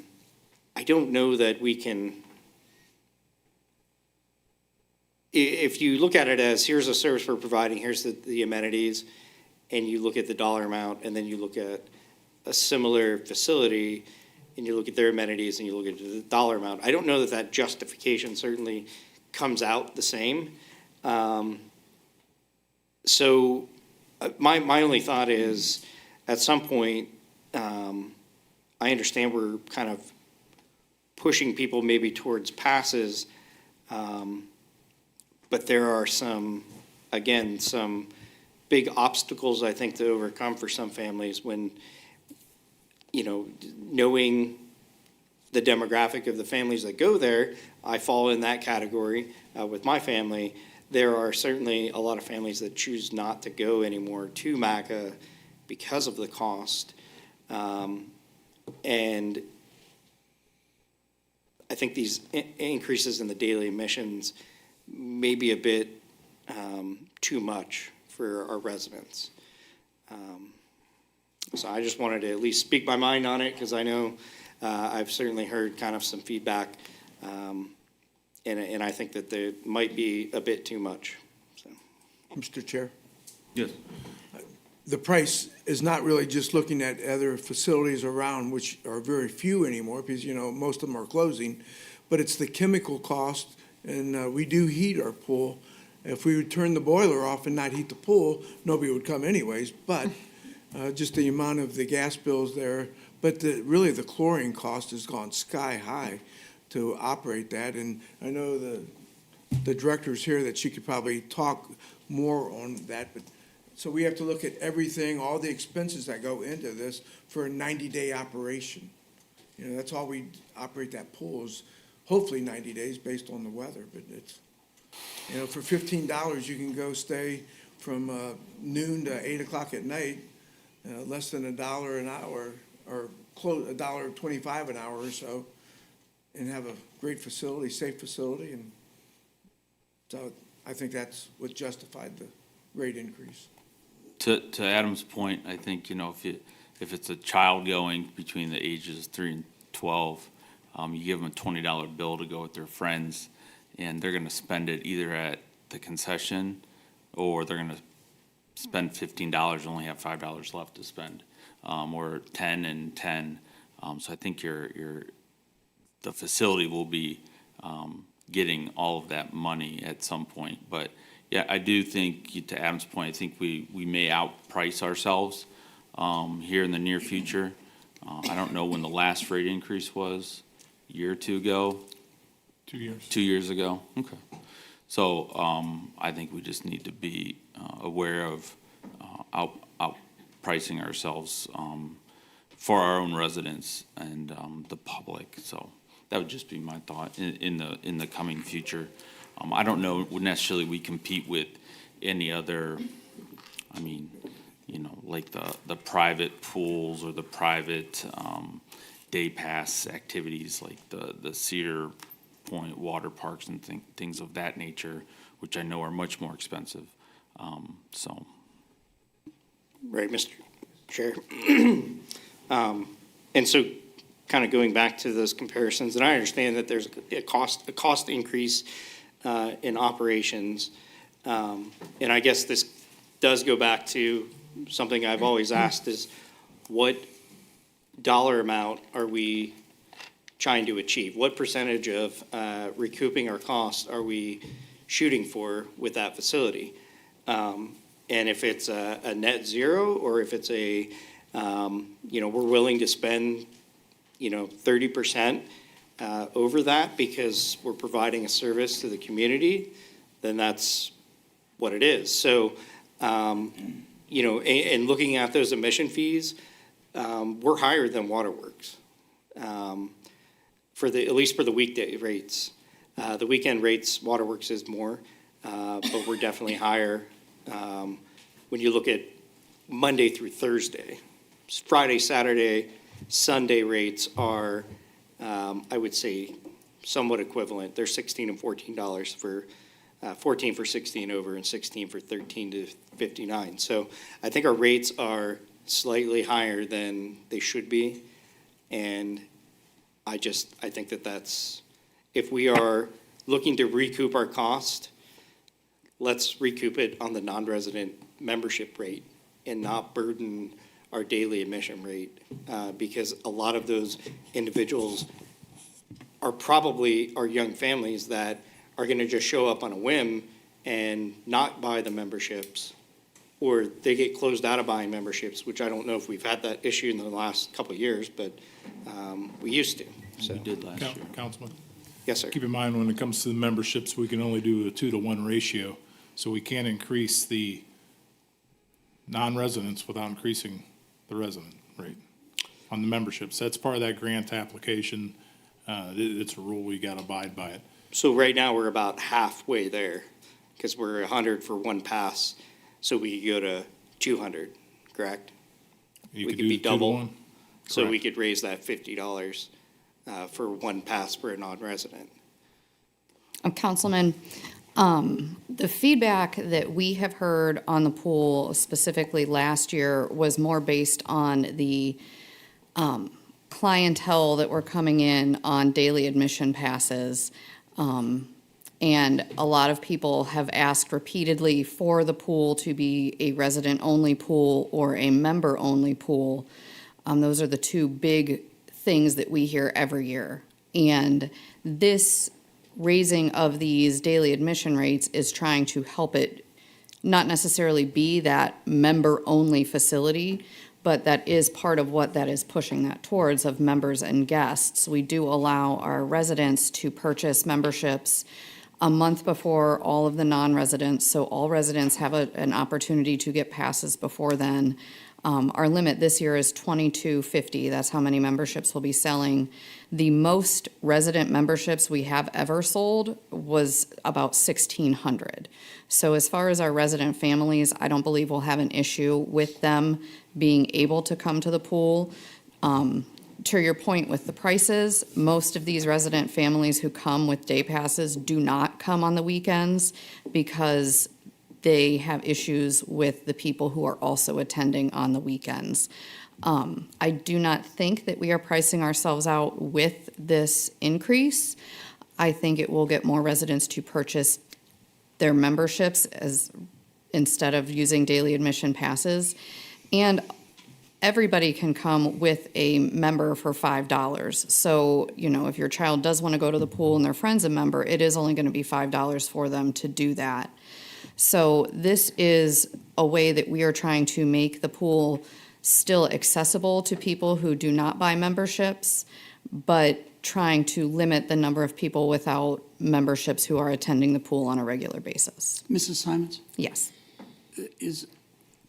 don't know that we can, if you look at it as here's a service we're providing, here's the amenities, and you look at the dollar amount, and then you look at a similar facility, and you look at their amenities, and you look at the dollar amount, I don't know that that justification certainly comes out the same. So my only thought is, at some point, I understand we're kind of pushing people maybe towards passes, But there are some big obstacles, I think, to overcome for some families when, knowing the demographic of the families that go there, I fall in that category with my family. There are certainly a lot of families that choose not to go anymore to MACA because of the cost. And I think these increases in the daily admissions may be a bit too much for our residents. So I just wanted to at least speak my mind on it, because I know I've certainly heard kind of some feedback, and I think that there might be a bit too much. So. Mr. Chair, Yes. the price is not really just looking at other facilities around, which are very few anymore, because, most of them are closing, but it's the chemical cost, and we do heat our pool. If we would turn the boiler off and not heat the pool, nobody would come anyways, but just the amount of the gas bills there. But really, the chlorine cost has gone sky high to operate that, and I know the director's here, that she could probably talk more on that, but so we have to look at everything, all the expenses that go into this for a 90-day operation. That's all we operate that pool is, hopefully 90 days based on the weather, but it's, for $15, you can go stay from noon to 8 o'clock at night, less than $1 an hour, or $1.25 an hour or so, and have a great facility, safe facility, and so I think that's what justified the rate increase. To Adam's point, I think, if it's a child going between the ages 3 and 12, you give them a $20 bill to go with their friends, and they're gonna spend it either at the concession, or they're gonna spend $15 and only have $5 left to spend, or 10 and 10. So I think the facility will be getting all of that money at some point. But yeah, I do think, to Adam's point, I think we may outprice ourselves here in the near future. I don't know when the last rate increase was, a year or two ago? 2 years. 2 years ago, okay. So I think we just need to be aware of outpricing ourselves for our own residents and the public. So that would just be my thought in the coming future. I don't know necessarily we compete with any other, like the private pools or the private day pass activities, like the Cedar Point water parks and things of that nature, which I know are much more expensive. So. Right, Mr. Chair. And so, kind of going back to those comparisons, and I understand that there's a cost increase in operations. And I guess this does go back to something I've always asked, is what dollar amount are we trying to achieve? What percentage of recouping our costs are we shooting for with that facility? And if it's a net zero, or if it's we're willing to spend, 30% over that because we're providing a service to the community, then that's what it is. So, and looking at those admission fees, we're higher than Waterworks, at least for the weekday rates. The weekend rates, Waterworks is more, but we're definitely higher when you look at Monday through Thursday. Friday, Saturday, Sunday rates are, I would say, somewhat equivalent. They're $16 and $14 for 14 for 16 over and 16 for 13 to 59. So I think our rates are slightly higher than they should be, and I think that's, if we are looking to recoup our cost, let's recoup it on the non-resident membership rate and not burden our daily admission rate, because a lot of those individuals are probably our young families that are gonna just show up on a whim and not buy the memberships, or they get closed out of buying memberships, which I don't know if we've had that issue in the last couple of years, but we used to, so. We did last year. Councilman? Yes, sir. keep in mind, when it comes to the memberships, we can only do a 2-to-1 ratio, so we can't increase the non-residents without increasing the resident rate on the memberships. That's part of that grant application. It's a rule, we gotta abide by it. So right now, we're about halfway there, because we're 100 for one pass, so we could go to 200, correct? You We could could do be double. 2-to-1. So we Correct. could raise that $50 for one pass for a non-resident. Councilman, the feedback that we have heard on the pool, specifically last year, was more based on the clientele that were coming in on daily admission passes. And a lot of people have asked repeatedly for the pool to be a resident-only pool or a member-only pool. Those are the two big things that we hear every year. And this raising of these daily admission rates is trying to help it not necessarily be that member-only facility, but that is part of what that is pushing that towards, of members and guests. We do allow our residents to purchase memberships a month before all of the non-residents, so all residents have an opportunity to get passes before then. Our limit this year is 2250. That's how many memberships we'll be selling. The most resident memberships we have ever sold was about 1,600. So as far as our resident families, I don't believe we'll have an issue with them being able to come to the pool. To your point with the prices, most of these resident families who come with day passes do not come on the weekends because they have issues with the people who are also attending on the weekends. I do not think that we are pricing ourselves out with this increase. I think it will get more residents to purchase their memberships instead of using daily admission passes. And everybody can come with a member for $5. So, if your child does want to go to the pool and their friend's a member, it is only going to be $5 for them to do that. So this is a way that we are trying to make the pool still accessible to people who do not buy memberships, but trying to limit the number of people without memberships who are attending the pool on a regular basis. Mrs. Simons, Yes.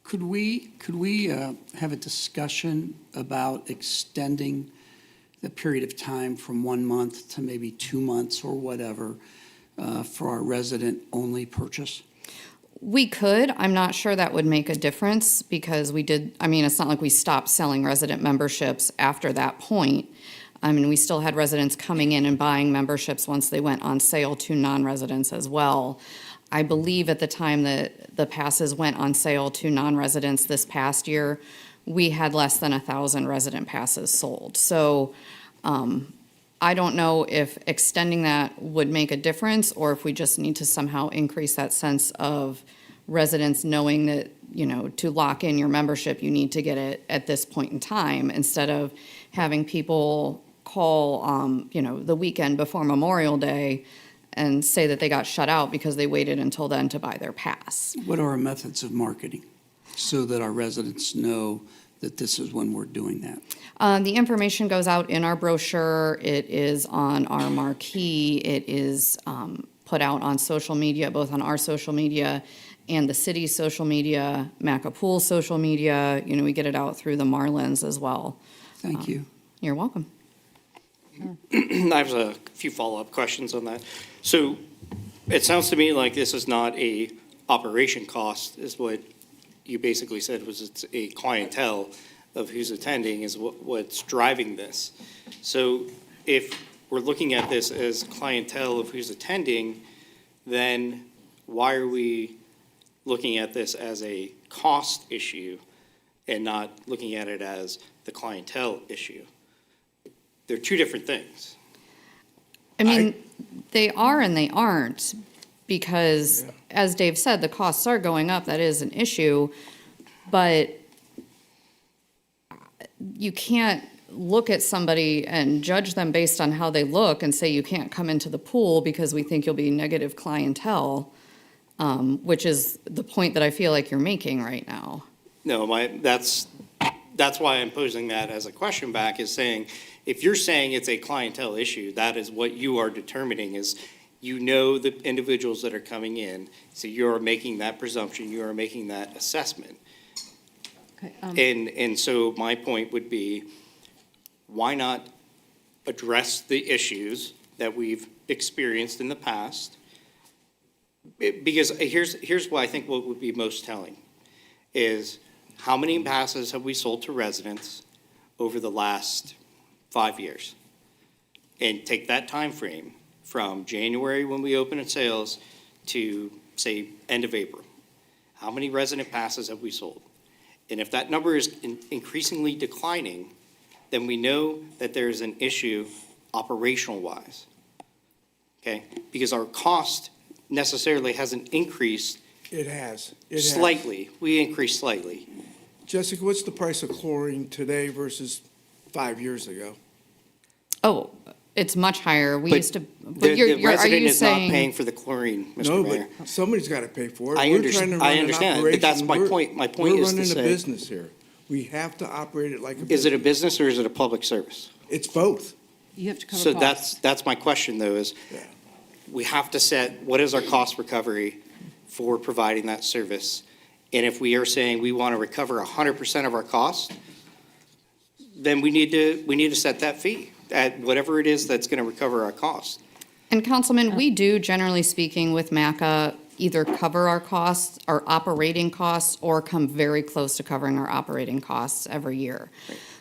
could we have a discussion about extending the period of time from 1 month to maybe 2 months or whatever for our resident-only purchase? We could. I'm not sure that would make a difference because it's not like we stopped selling resident memberships after that point. We still had residents coming in and buying memberships once they went on sale to non-residents as well. I believe at the time that the passes went on sale to non-residents this past year, we had less than 1,000 resident passes sold. So I don't know if extending that would make a difference or if we just need to somehow increase that sense of residents knowing that, to lock in your membership, you need to get it at this point in time instead of having people call, the weekend before Memorial Day and say that they got shut out because they waited until then to buy their pass. What are our methods of marketing so that our residents know that this is when we're doing that? The information goes out in our brochure. It is on our marquee. It is put out on social media, both on our social media and the city's social media, Macapool's social media. We get it out through the Marlins as well. Thank you. You're welcome. I have a few follow-up questions on that. So it sounds to me like this is not a operation cost, is what you basically said, was it's a clientele of who's attending is what's driving this. So if we're looking at this as clientele of who's attending, then why are we looking at this as a cost issue and not looking at it as the clientele issue? They're two different things. They are and they aren't because, as Dave said, the costs are going up. That is an issue. But you can't look at somebody and judge them based on how they look and say you can't come into the pool because we think you'll be negative clientele, which is the point that I feel like you're making right now. No, that's that's why I'm posing that as a question back, is saying, if you're saying it's a clientele issue, that is what you are determining, is you know the individuals that are coming in, so you're making that presumption, you are making that assessment. Okay, And so my point would be, why not address the issues that we've experienced in the past? Because here's what I think what would be most telling, is how many passes have we sold to residents over the last 5 years? And take that time frame from January when we open at sales to, say, end of April. How many resident passes have we sold? And if that number is increasingly declining, then we know that there's an issue operational-wise, okay? Because our cost necessarily hasn't increased It has. It has. slightly. We increased slightly. Jessica, what's the price of chlorine today versus 5 years ago? Oh, it's much higher. We But used to, The but the are resident you is not paying saying? for the chlorine, No, Mr. Mayor. but somebody's got to pay for it. I We're trying to run an understand, but that's operation. my We're- point. My point is to We're running a say, business here. We have to operate it like a is business. it a business or is it a public service? It's both. You have to cover So costs. that's my question, though, is Yeah. we have to set, what is our cost recovery for providing that service? And if we are saying we want to recover 100% of our cost, then we need to set that fee at whatever it is that's going to recover our cost. And Councilman, we do, generally speaking, with MACA, either cover our costs, our operating costs, or come very close to covering our operating costs every year.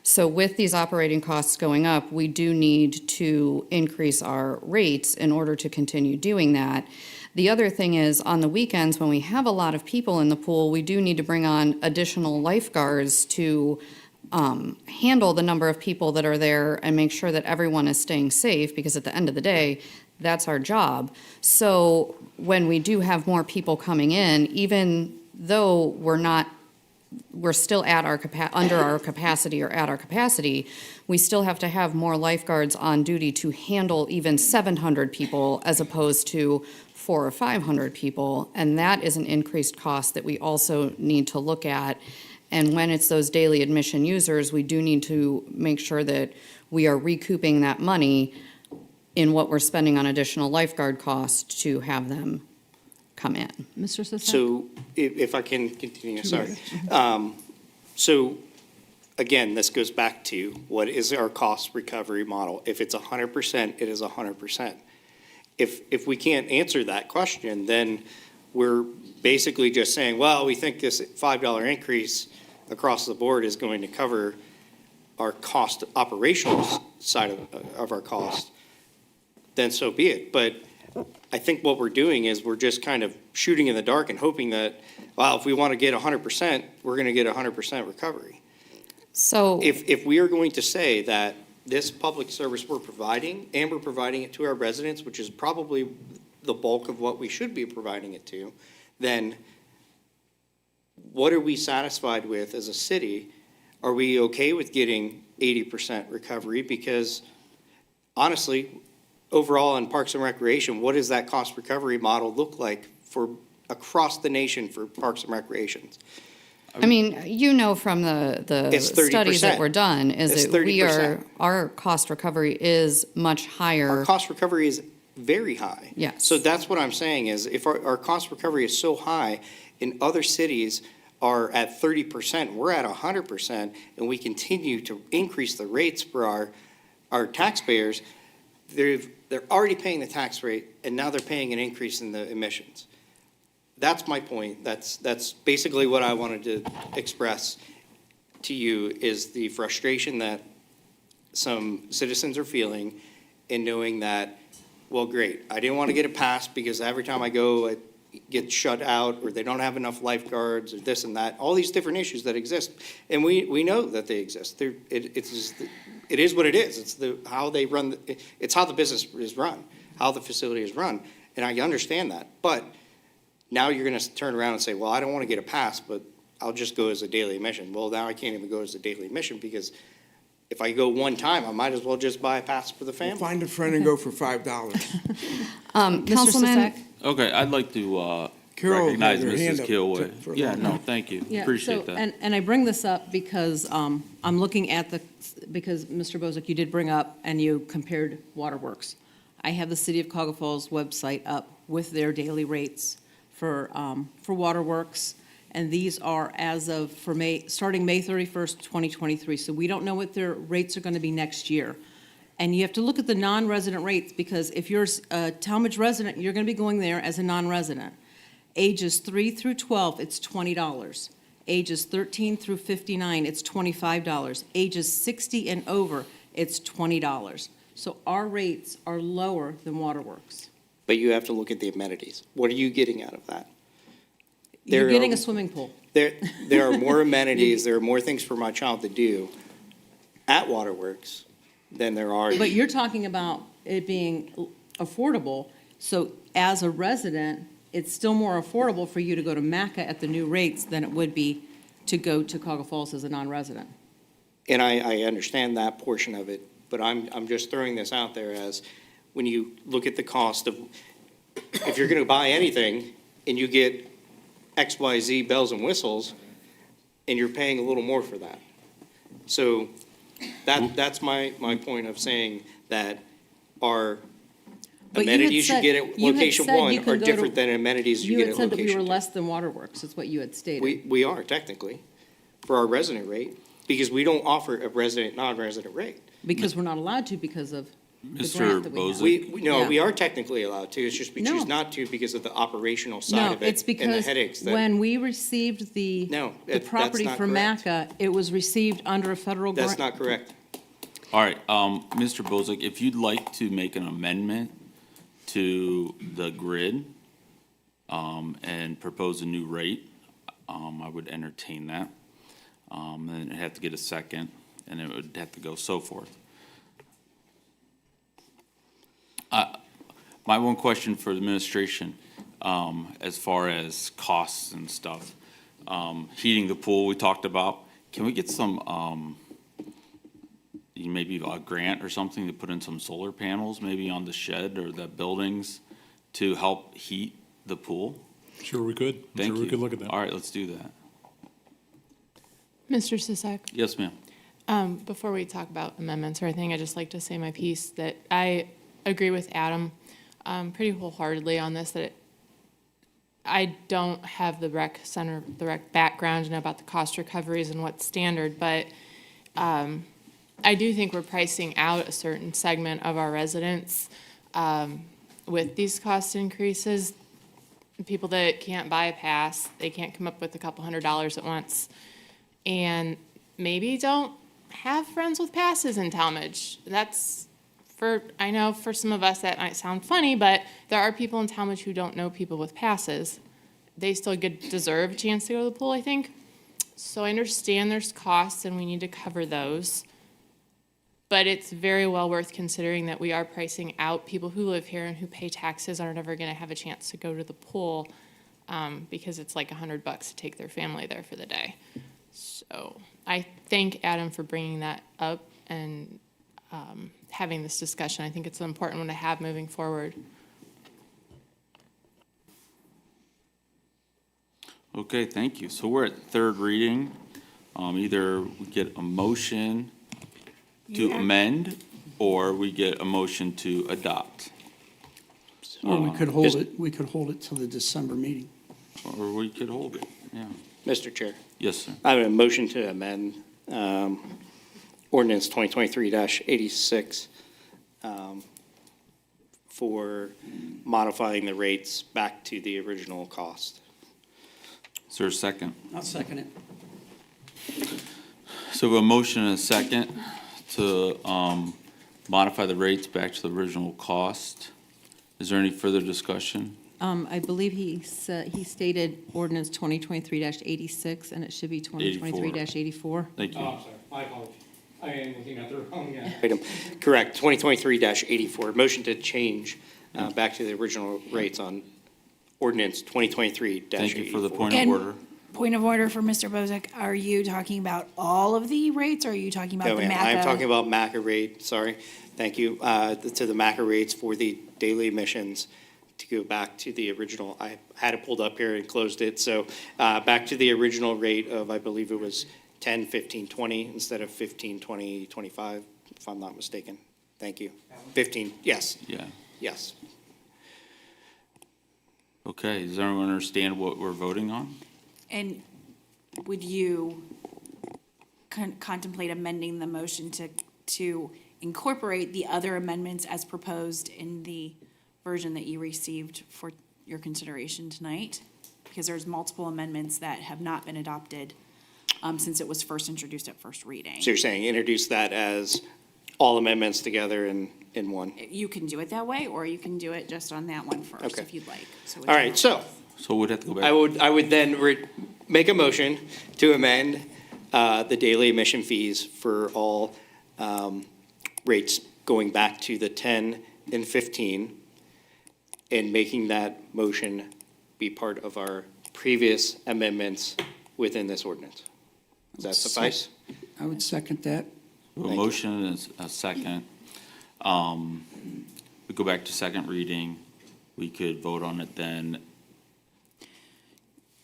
So with these operating costs going up, we do need to increase our rates in order to continue doing that. The other thing is, on the weekends, when we have a lot of people in the pool, we do need to bring on additional lifeguards to handle the number of people that are there and make sure that everyone is staying safe, because at the end of the day, that's our job. So when we do have more people coming in, even though we're still at our under our capacity or at our capacity, we still have to have more lifeguards on duty to handle even 700 people as opposed to 400 or 500 people. And that is an increased cost that we also need to look at. And when it's those daily admission users, we do need to make sure that we are recouping that money in what we're spending on additional lifeguard costs to have them come in. Mr. Sisak? So if I can continue, sorry. So again, this goes back to what is our cost recovery model? If it's 100%, it is 100%. If we can't answer that question, then we're basically just saying, well, we think this $5 increase across the board is going to cover our cost, operational side of our cost, then so be it. But I think what we're doing is we're just kind of shooting in the dark and hoping that, well, if we want to get 100%, we're going to get 100% recovery. So. If we are going to say that this public service we're providing, and we're providing it to our residents, which is probably the bulk of what we should be providing it to, then what are we satisfied with as a city? Are we okay with getting 80% recovery? Because honestly, overall in Parks and Recreation, what does that cost recovery model look like for across the nation for Parks and Recreations? I mean, you know from the It's studies that 30%. were done, is It's that we 30%. our cost recovery is much higher. Our cost recovery is very high. Yes. So that's what I'm saying is if our cost recovery is so high and other cities are at 30%, we're at 100%, and we continue to increase the rates for our taxpayers, they're already paying the tax rate and now they're paying an increase in the emissions. That's my point. That's basically what I wanted to express to you is the frustration that some citizens are feeling in knowing that, well, great, I didn't want to get a pass because every time I go, it gets shut out, or they don't have enough lifeguards, or this and that, all these different issues that exist. And we know that they exist. It is what it is. It's how they run, it's how the business is run, how the facility is run. And I understand that. But now you're going to turn around and say, well, I don't want to get a pass, but I'll just go as a daily admission. Well, now I can't even go as a daily admission because if I go one time, I might as well just buy a pass for the family. Find a friend and go for $5. Mr. Councilman, Sisak? Okay, I'd like to Carol had recognize her hand Mrs. up Kilway. for a Yeah, long no, time. thank you. Yeah, Appreciate so- that. And I bring this up because I'm looking at because Mr. Bozick, you did bring up and you compared waterworks. I have the City of Cuyahoga Falls website up with their daily rates for waterworks. And these are starting May 31st, 2023. So we don't know what their rates are going to be next year. And you have to look at the non-resident rates, because if you're a Tallmadge resident, you're going to be going there as a non-resident. Ages 3 through 12, it's $20. Ages 13 through 59, it's $25. Ages 60 and over, it's $20. So our rates are lower than waterworks. But you have to look at the amenities. What are you getting out of that? You're There getting are- a swimming pool. There are more amenities, there are more things for my child to do at Waterworks than there are. But you're talking about it being affordable, so as a resident, it's still more affordable for you to go to Maca at the new rates than it would be to go to Cuyahoga Falls as a non-resident. And I understand that portion of it, but I'm just throwing this out there as, when you look at the cost of, if you're gonna buy anything and you get XYZ bells and whistles, and you're paying a little more for that. So that's my point of saying that our But you had amenities you said- get at you had location said one you are can go to- different than amenities you You get had at said that we location were two. less than Waterworks, is what you had stated. We are technically, for our resident rate, because we don't offer a resident, non-resident rate. Because we're not allowed to because of the Mr. grant that we have. Bozick. No, Yeah. we are technically allowed to, it's just we choose No. not to because of the operational side No, of it's it and the because headaches that, when we received the No, the that's property not from correct. Maca, it was received under a federal grant. that's not correct. All right, Mr. Bozick, if you'd like to make an amendment to the grid, and propose a new rate, I would entertain that. And it'd have to get a second, and it would have to go so forth. My one question for the administration, as far as costs and stuff, heating the pool we talked about, can we get some, maybe a grant or something to put in some solar panels, maybe on the shed or the buildings to help heat the pool? Sure we could. I'm Thank sure you. we could look at that. All right, let's do that. Mr. Sisak, Yes, ma'am. before we talk about amendments or anything, I'd just like to say my piece that I agree with Adam pretty wholeheartedly on this, that I don't have the rec center, the rec background to know about the cost recoveries and what's standard, but I do think we're pricing out a certain segment of our residents with these cost increases. People that can't buy a pass, they can't come up with a couple $100s at once, and maybe don't have friends with passes in Tallmadge. I know for some of us that might sound funny, but there are people in Tallmadge who don't know people with passes. They still deserve a chance to go to the pool, I think. So I understand there's costs and we need to cover those. But it's very well worth considering that we are pricing out people who live here and who pay taxes aren't ever going to have a chance to go to the pool because it's like $100 to take their family there for the day. So I thank Adam for bringing that up and having this discussion. I think it's an important one to have moving forward. Okay, thank you. So we're at third reading. Either we get a motion to amend, or we get a motion to adopt. Or we could hold it till the December meeting. Or we could hold it, yeah. Mr. Chair, Yes, sir. I have a motion to amend ordinance 2023-86 for modifying the rates back to the original cost. Is there a second? I'll second it. So we have a motion and a second to modify the rates back to the original cost. Is there any further discussion? I believe he stated ordinance 2023-86, and it should be 2023-84. Thank you. sorry, my apologies. I am looking at the wrong, Item, correct, 2023-84, motion to change back to the original rates on ordinance 2023-84. Thank you for the point of And- order. Point of order for Mr. Bozick, are you talking about all of the rates, or are you talking about No, the ma'am, I am MACA? talking about MACA rate, sorry, thank you, to the MACA rates for the daily emissions to go back to the original, I had it pulled up here and closed it, so back to the original rate of, I believe it was 10, 15, 20 instead of 15, 20, 25, if I'm not mistaken. Thank you. 15, yes, Yeah. yes. Okay, does everyone understand what we're voting on? And would you contemplate amending the motion to incorporate the other amendments as proposed in the version that you received for your consideration tonight? Because there's multiple amendments that have not been adopted since it was first introduced at first reading. So you're saying introduce that as all amendments together in one? You can do it that way, or you can do it just on that one first, Okay. if you'd like. So All right, so So we'd have to go back. I would then make a motion to amend the daily admission fees for all rates going back to the 10 and 15, and making that motion be part of our previous amendments within this ordinance. Does that suffice? I would second that. We have a Thank you. motion and a second. We go back to second reading. We could vote on it then.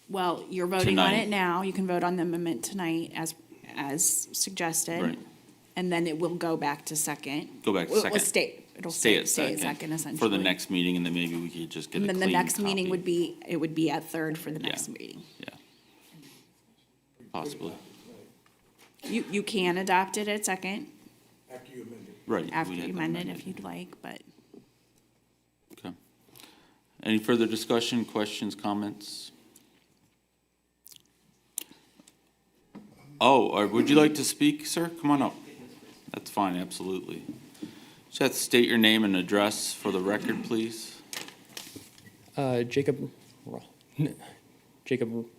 Well, you're voting on Tonight. it now. You can vote on the amendment tonight as suggested. Right. And then it will go back to second. Go back to Well, second. It'll Stay stay at at second. second, essentially. For the next meeting, and then maybe we could just get a And clean then the next meeting copy. it would be at third for the Yeah. next meeting. Yeah. Possibly. You can adopt it at second, Right. after we'd have you to amend it if you'd like, but. Okay. Any further discussion, questions, comments? Oh, would you like to speak, sir? Come on up. That's fine, absolutely. Just have to state your name and address for the record, please. Jacob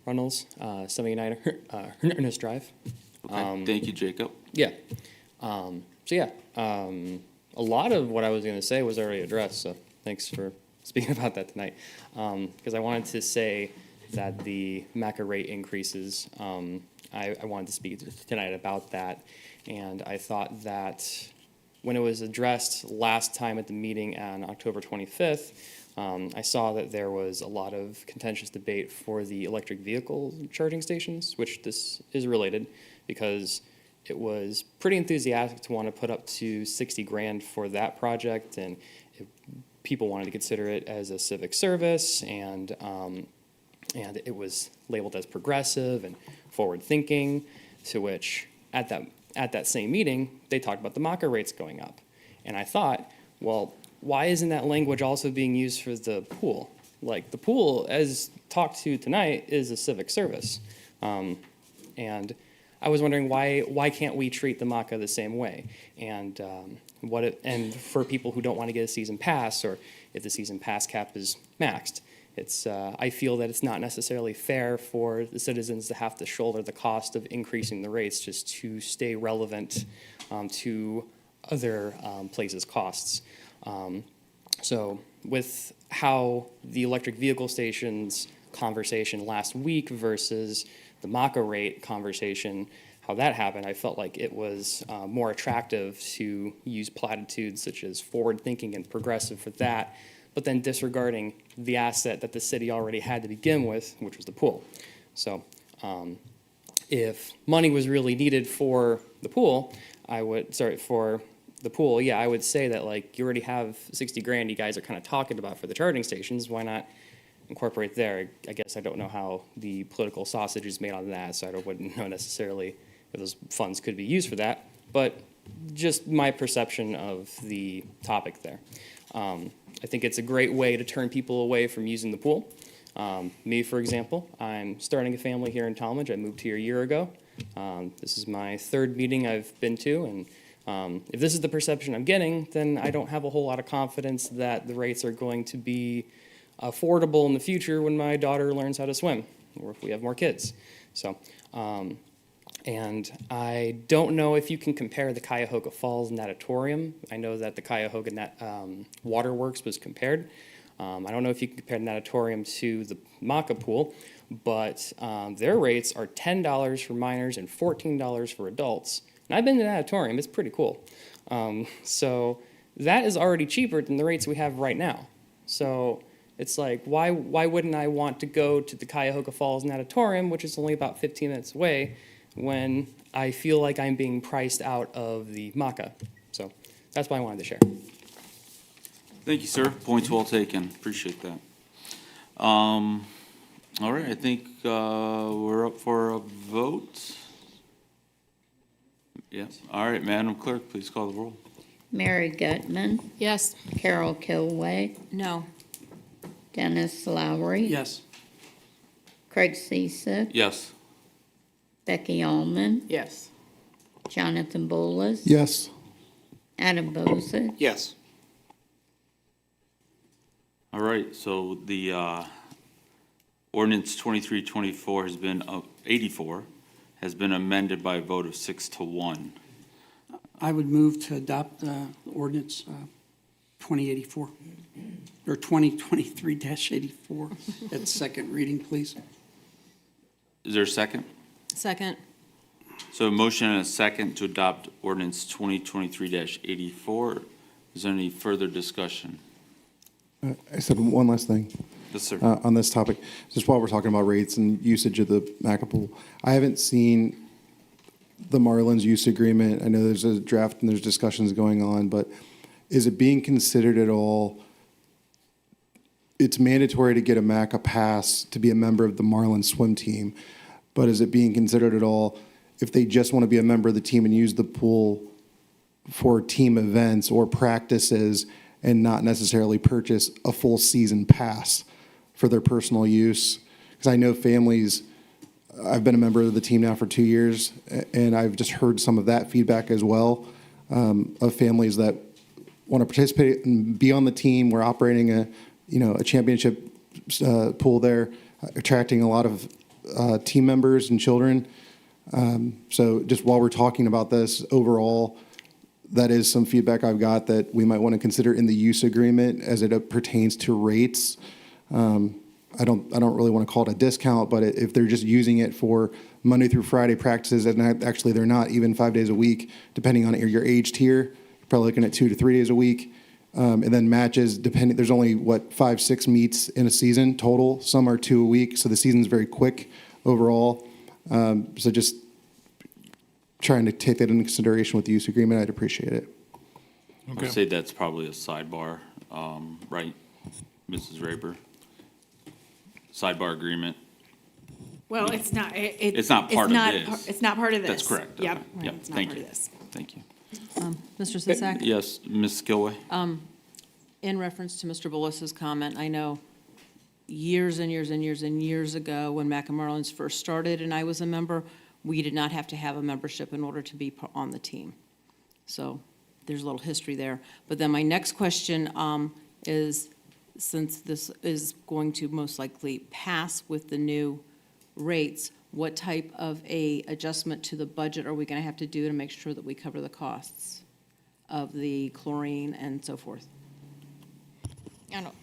Runnels, 79 Ernest Drive. Okay, thank you, Jacob. Yeah. A lot of what I was going to say was already addressed, so thanks for speaking about that tonight. Because I wanted to say that the MACA rate increases, I wanted to speak tonight about that. And I thought that when it was addressed last time at the meeting on October 25th, I saw that there was a lot of contentious debate for the electric vehicle charging stations, which this is related, because it was pretty enthusiastic to want to put up to 60 grand for that project, and people wanted to consider it as a civic service, and it was labeled as progressive and forward-thinking, to which at that same meeting, they talked about the MACA rates going up. And I thought, well, why isn't that language also being used for the pool? Like, the pool, as talked to tonight, is a civic service. And I was wondering why can't we treat the MACA the same way? And and for people who don't want to get a season pass, or if the season pass cap is maxed, I feel that it's not necessarily fair for the citizens to have to shoulder the cost of increasing the rates just to stay relevant to other places' costs. So with how the electric vehicle stations conversation last week versus the MACA rate conversation, how that happened, I felt like it was more attractive to use platitudes such as forward-thinking and progressive for that, but then disregarding the asset that the city already had to begin with, which was the pool. So if money was really needed for the pool, I would say that, like, you already have 60 grand you guys are kind of talking about for the charging stations, why not incorporate there? I guess I don't know how the political sausage is made on that, so I wouldn't know necessarily if those funds could be used for that, but just my perception of the topic there. I think it's a great way to turn people away from using the pool. Me, for example, I'm starting a family here in Tallmadge. I moved here a year ago. This is my third meeting I've been to, and if this is the perception I'm getting, then I don't have a whole lot of confidence that the rates are going to be affordable in the future when my daughter learns how to swim, or if we have more kids. So, and I don't know if you can compare the Cuyahoga Falls natatorium. I know that the Cuyahoga Waterworks was compared. I don't know if you can compare the natatorium to the MACA pool, but their rates are $10 for minors and $14 for adults. And I've been to the natatorium, it's pretty cool. So that is already cheaper than the rates we have right now. So It's like, why wouldn't I want to go to the Cuyahoga Falls Natatorium, which is only about 15 minutes away, when I feel like I'm being priced out of the Maca? So that's why I wanted to share. Thank you, sir. Points well taken. Appreciate that. All right, I think we're up for a vote. Yeah. All right, Madam Clerk, please call the roll. Mary Gutman, Yes. Carol Kilway, No. Dennis Lowry. Yes. Craig Ciesick, Yes. Becky Allman, Yes. Jonathan Bowles. Yes. Adam Bozick. Yes. All right, so the ordinance 2324 has been, 84, has been amended by a vote of 6-1. I would move to adopt ordinance 2084, or 2023-84 at second reading, please. Is there a second? Second. So a motion and a second to adopt ordinance 2023-84. Is there any further discussion? I said one last thing. Yes, sir. On this topic, just while we're talking about rates and usage of the MACA pool, I haven't seen the Marlins use agreement. I know there's a draft and there's discussions going on, but is it being considered at all? It's mandatory to get a MACA pass to be a member of the Marlins swim team, but is it being considered at all if they just want to be a member of the team and use the pool for team events or practices and not necessarily purchase a full season pass for their personal use? Because I know families, I've been a member of the team now for 2 years, and I've just heard some of that feedback as well, of families that want to participate and be on the team. We're operating a championship pool there, attracting a lot of team members and children. So just while we're talking about this overall, that is some feedback I've got that we might want to consider in the use agreement as it pertains to rates. I don't really want to call it a discount, but if they're just using it for Monday through Friday practices, and actually they're not even 5 days a week, depending on your age tier, you're probably looking at 2 to 3 days a week. And then matches, depending, there's only 5-6 meets in a season total. Some are 2 a week, so the season's very quick overall. So just trying to take that into consideration with the use agreement, I'd appreciate it. Okay. I'd say that's probably a sidebar, right, Mrs. Raper? Sidebar agreement. Well, it's not, It's not part of this. It's not part of this. That's correct. Yep. Okay. Yep. It's not Thank part you. of this. Thank you. Mr. Sisak? Yes, Ms. Skilway? In reference to Mr. Bullis's comment, I know years and years and years and years ago, when Mac and Marlins first started and I was a member, we did not have to have a membership in order to be on the team. So there's a little history there. But then my next question is, since this is going to most likely pass with the new rates, what type of a adjustment to the budget are we going to have to do to make sure that we cover the costs of the chlorine and so forth?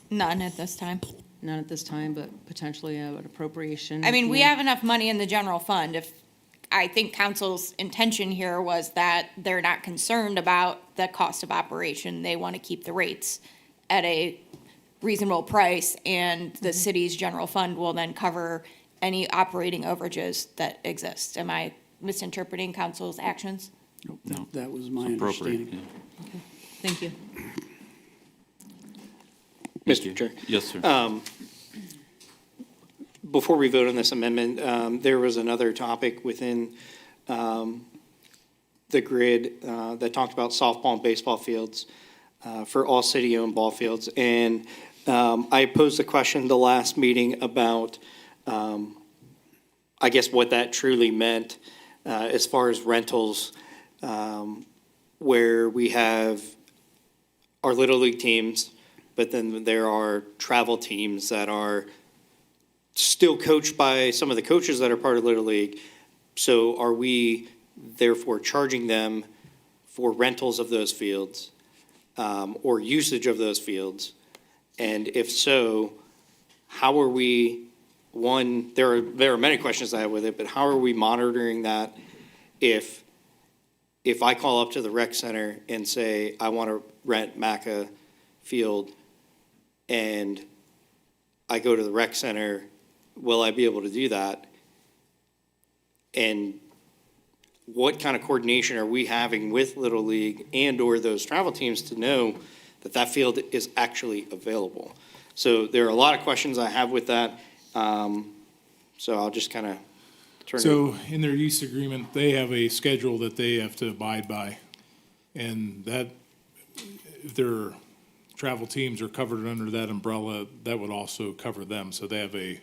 None at this time. None at this time, but potentially an appropriation. I mean, we fee. have enough money in the general fund. I think council's intention here was that they're not concerned about the cost of operation. They want to keep the rates at a reasonable price, and the city's general fund will then cover any operating overages that exist. Am I misinterpreting council's actions? Nope, No. that was my It's appropriate, understanding. yeah. Thank you. Mr. Chair. Yes, sir. Before we vote on this amendment, there was another topic within the grid that talked about softball and baseball fields for all city-owned ball fields. And I posed a question the last meeting about, I guess, what that truly meant as far as rentals, where we have our Little League teams, but then there are travel teams that are still coached by some of the coaches that are part of Little League. So are we therefore charging them for rentals of those fields or usage of those fields? And if so, how are we, there are many questions I have with it, but how are we monitoring that if I call up to the rec center and say, I want to rent Maca Field, and I go to the rec center, will I be able to do that? And what kind of coordination are we having with Little League and/or those travel teams to know that that field is actually available? So there are a lot of questions I have with that. So I'll just kind of turn it. So in their use agreement, they have a schedule that they have to abide by. And that, if their travel teams are covered under that umbrella, that would also cover them. So they have a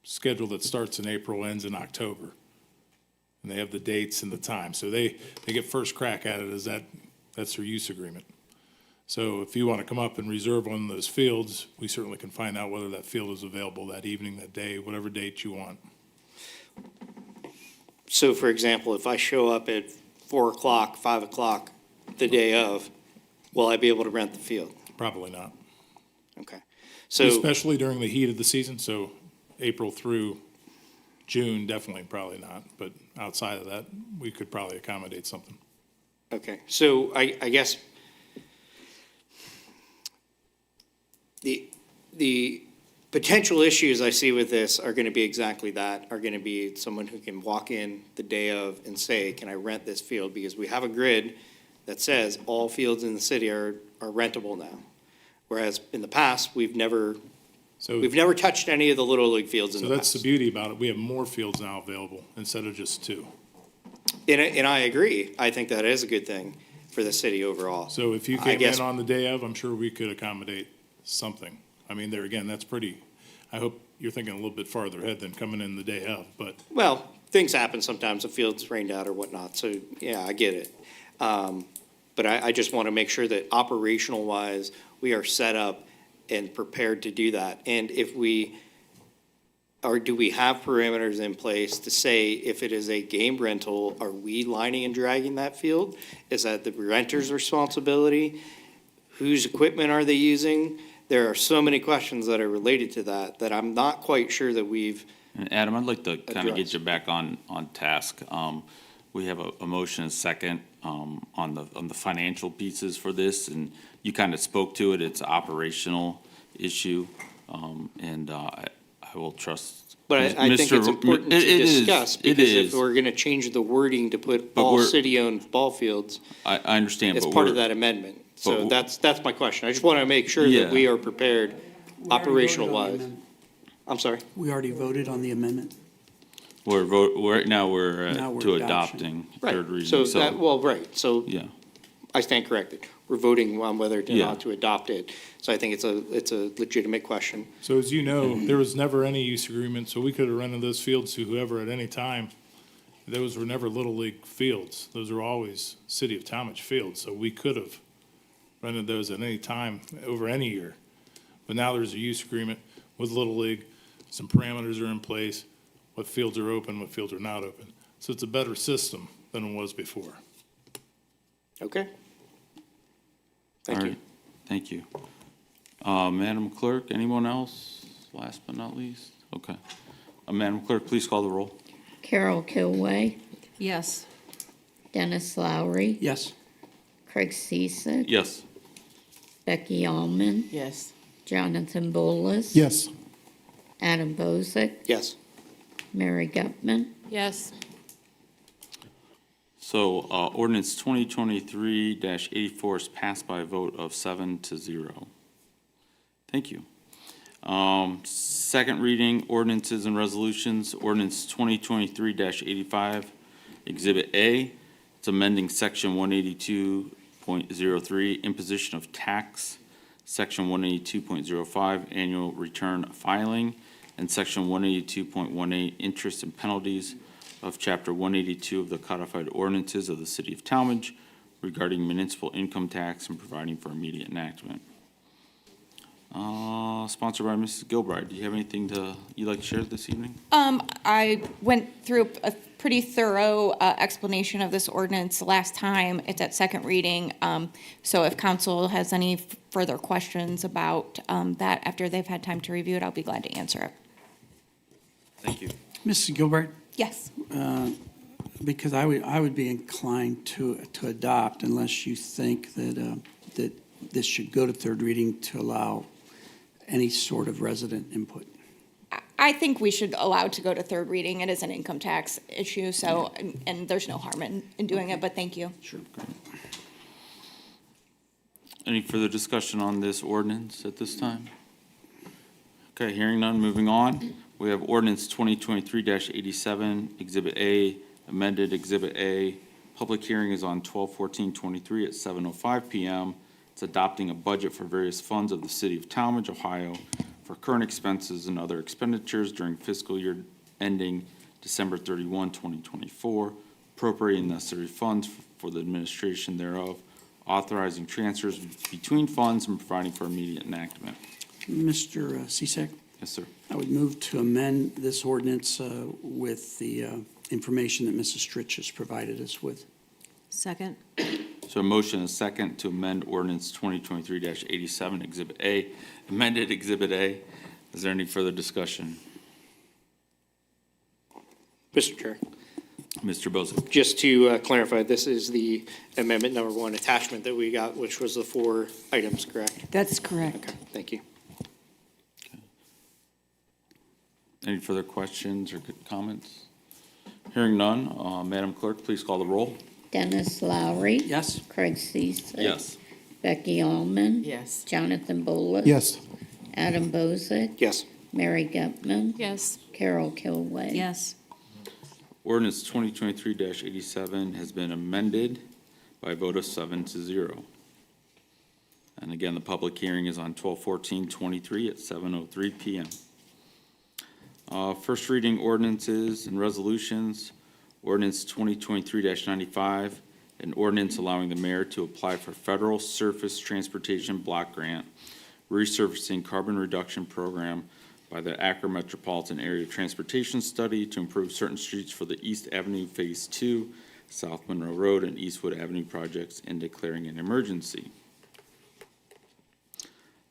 schedule that starts in April, ends in October. And they have the dates and the time. So they get first crack at it as that's their use agreement. So if you want to come up and reserve one of those fields, we certainly can find out whether that field is available that evening, that day, whatever date you want. So for example, if I show up at 4 o'clock, 5 o'clock the day of, will I be able to rent the field? Probably not. Okay. So, Especially during the heat of the season, so April through June, definitely probably not. But outside of that, we could probably accommodate something. okay, so I guess the potential issues I see with this are gonna be exactly that, are gonna be someone who can walk in the day of and say, can I rent this field? Because we have a grid that says all fields in the city are rentable now. Whereas in the past, we've never So, touched any of the Little League fields in so the that's the past. beauty about it. We have more fields now available instead of just 2. And I agree, I think that is a good thing for the city overall. So if you I came guess- in on the day of, I'm sure we could accommodate something. I mean, there again, that's pretty, I hope you're thinking a little bit farther ahead than coming in the day of, but Well, things happen sometimes, the field's rained out or whatnot, so, yeah, I get it. But I just want to make sure that operational-wise, we are set up and prepared to do that. And if we, or do we have parameters in place to say if it is a game rental, are we lining and dragging that field? Is that the renter's responsibility? Whose equipment are they using? There are so many questions that are related to that I'm not quite sure that we've, And Adam, I'd like to kind of Address. get you back on task. We have a motion and second on the financial pieces for this, and you kind of spoke to it. It's an operational issue, and I will trust. but I think it's important to It is, discuss. it Because if is. we're going to change the wording to put But all we're- city-owned ball fields, I understand, it's but part of we're, that amendment. So but- that's my question. I just want to make sure that Yeah. we are prepared We already voted on the operational-wise. amendment. I'm sorry? We already voted on the amendment. right now we're Now we're to adoption. adopting third Right. reading, So that, well, right. So yeah. I stand corrected. We're voting on whether or Yeah. not to adopt it. So I think it's a legitimate question. so as you know, there was never any use agreement, so we could have rented those fields to whoever at any time. Those were never Little League fields. Those were always City of Tallmadge fields, so we could have rented those at any time over any year. But now there's a use agreement with Little League, some parameters are in place, what fields are open, what fields are not open. So it's a better system than it was before. Okay? Thank All you. right. Thank you. Madam Clerk, anyone else? Last but not least? Okay. Madam Clerk, please call the roll. Carol Kilway, Yes. Dennis Lowry, Yes. Craig Ciesick, Yes. Becky Allman, Yes. Jonathan Bullis. Yes. Adam Bozick, Yes. Mary Gutman. Yes. So, ordinance 2023-84 is passed by a vote of 7-0. Thank you. Second reading, ordinances and resolutions, ordinance 2023-85, Exhibit A. It's amending section 182.03, imposition of tax, section 182.05, annual return filing, and section 182.18, interest and penalties of chapter 182 of the codified ordinances of the city of Tallmadge regarding municipal income tax and providing for immediate enactment. Sponsored by Mrs. Gilbride. Do you have anything you'd like to share this evening? I went through a pretty thorough explanation of this ordinance last time. It's at second reading. So if council has any further questions about that after they've had time to review it, I'll be glad to answer it. Thank you. Mrs. Gilbert, Yes. because I would be inclined to adopt unless you think that this should go to third reading to allow any sort of resident input. I think we should allow it to go to third reading. It is an income tax issue, so, and there's no harm in doing it, but thank you. Sure. Any further discussion on this ordinance at this time? Okay, hearing none, moving on. We have ordinance 2023-87, Exhibit A, amended Exhibit A. Public hearing is on 12/14/23 at 7:05 PM. It's adopting a budget for various funds of the city of Tallmadge, Ohio, for current expenses and other expenditures during fiscal year ending December 31, 2024, appropriating necessary funds for the administration thereof, authorizing transfers between funds and providing for immediate enactment. Mr. Cisak, Yes, sir. I would move to amend this ordinance with the information that Mrs. Stritch has provided us with. Second? So a motion and a second to amend ordinance 2023-87, Exhibit A, amended Exhibit A. Is there any further discussion? Mr. Chair, Mr. Bozick. just to clarify, this is the amendment number 1 attachment that we got, which was the 4 items, correct? That's correct. Okay, thank you. Any further questions or good comments? Hearing none, Madam Clerk, please call the roll. Dennis Lowry. Yes? Craig Ciesick. Yes. Becky Allman. Yes. Jonathan Bullock. Yes. Adam Bozick. Yes. Mary Gutman. Yes. Carol Kilway. Yes. Ordinance 2023-87 has been amended by a vote of 7-0. And again, the public hearing is on 12/14/23 at 7:03 PM. First reading ordinances and resolutions. Ordinance 2023-95, an ordinance allowing the mayor to apply for federal surface transportation block grant, resurfacing carbon reduction program by the Akron Metropolitan Area Transportation Study to improve certain streets for the East Avenue Phase 2, South Monroe Road, and Eastwood Avenue projects, and declaring an emergency.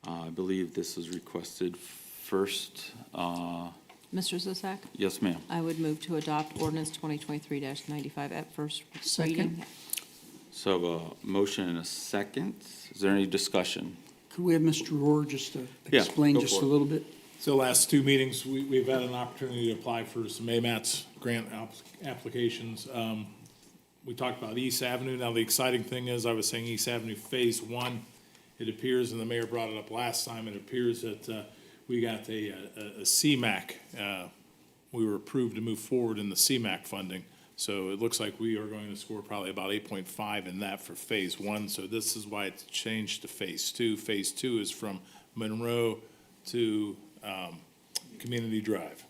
I believe this was requested first. Mr. Zusak? Yes, ma'am. I would move to adopt ordinance 2023-95 at first Second. reading. So a motion and a second. Is there any discussion? Could we have Mr. Rohr just to Yeah, explain go just for a it. little bit? So last 2 meetings, we've had an opportunity to apply for some AMATS grant applications. We talked about East Avenue. Now, the exciting thing is, I was saying East Avenue Phase 1, it appears, and the mayor brought it up last time, it appears that we got a CMAQ. We were approved to move forward in the CMAQ funding. So it looks like we are going to score probably about 8.5 in that for Phase 1. So this is why it's changed to Phase 2. Phase 2 is from Monroe to Community Drive.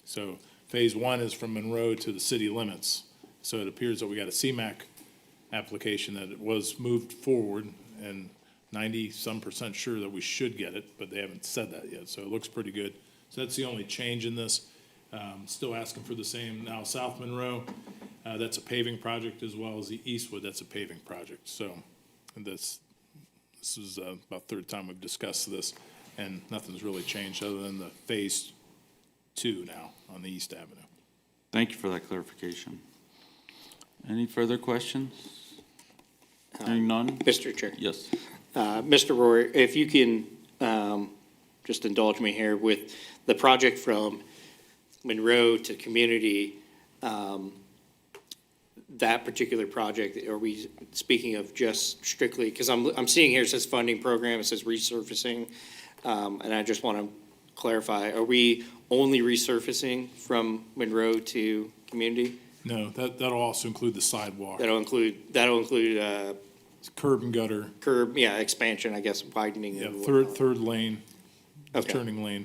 So Phase 1 is from Monroe to the city limits. So it appears that we got a CMAQ application that it was moved forward, and 90-some% sure that we should get it, but they haven't said that yet, so it looks pretty good. So that's the only change in this. Still asking for the same. Now, South Monroe, that's a paving project, as well as the Eastwood, that's a paving project. So this is about third time we've discussed this, and nothing's really changed other than the Phase 2 now on the East Avenue. Thank you for that clarification. Any further questions? Hearing none? Mr. Chair. Yes. Mr. Roy, if you can just indulge me here with the project from Monroe to Community, that particular project, are we speaking of just strictly, because I'm seeing here it says funding program, it says resurfacing, and I just want to clarify, are we only resurfacing from Monroe to Community? No, that'll also include the sidewalk, That'll include curb and gutter, curb, yeah, expansion, I guess, widening. yeah, and third whatnot. lane, Okay. turning lane.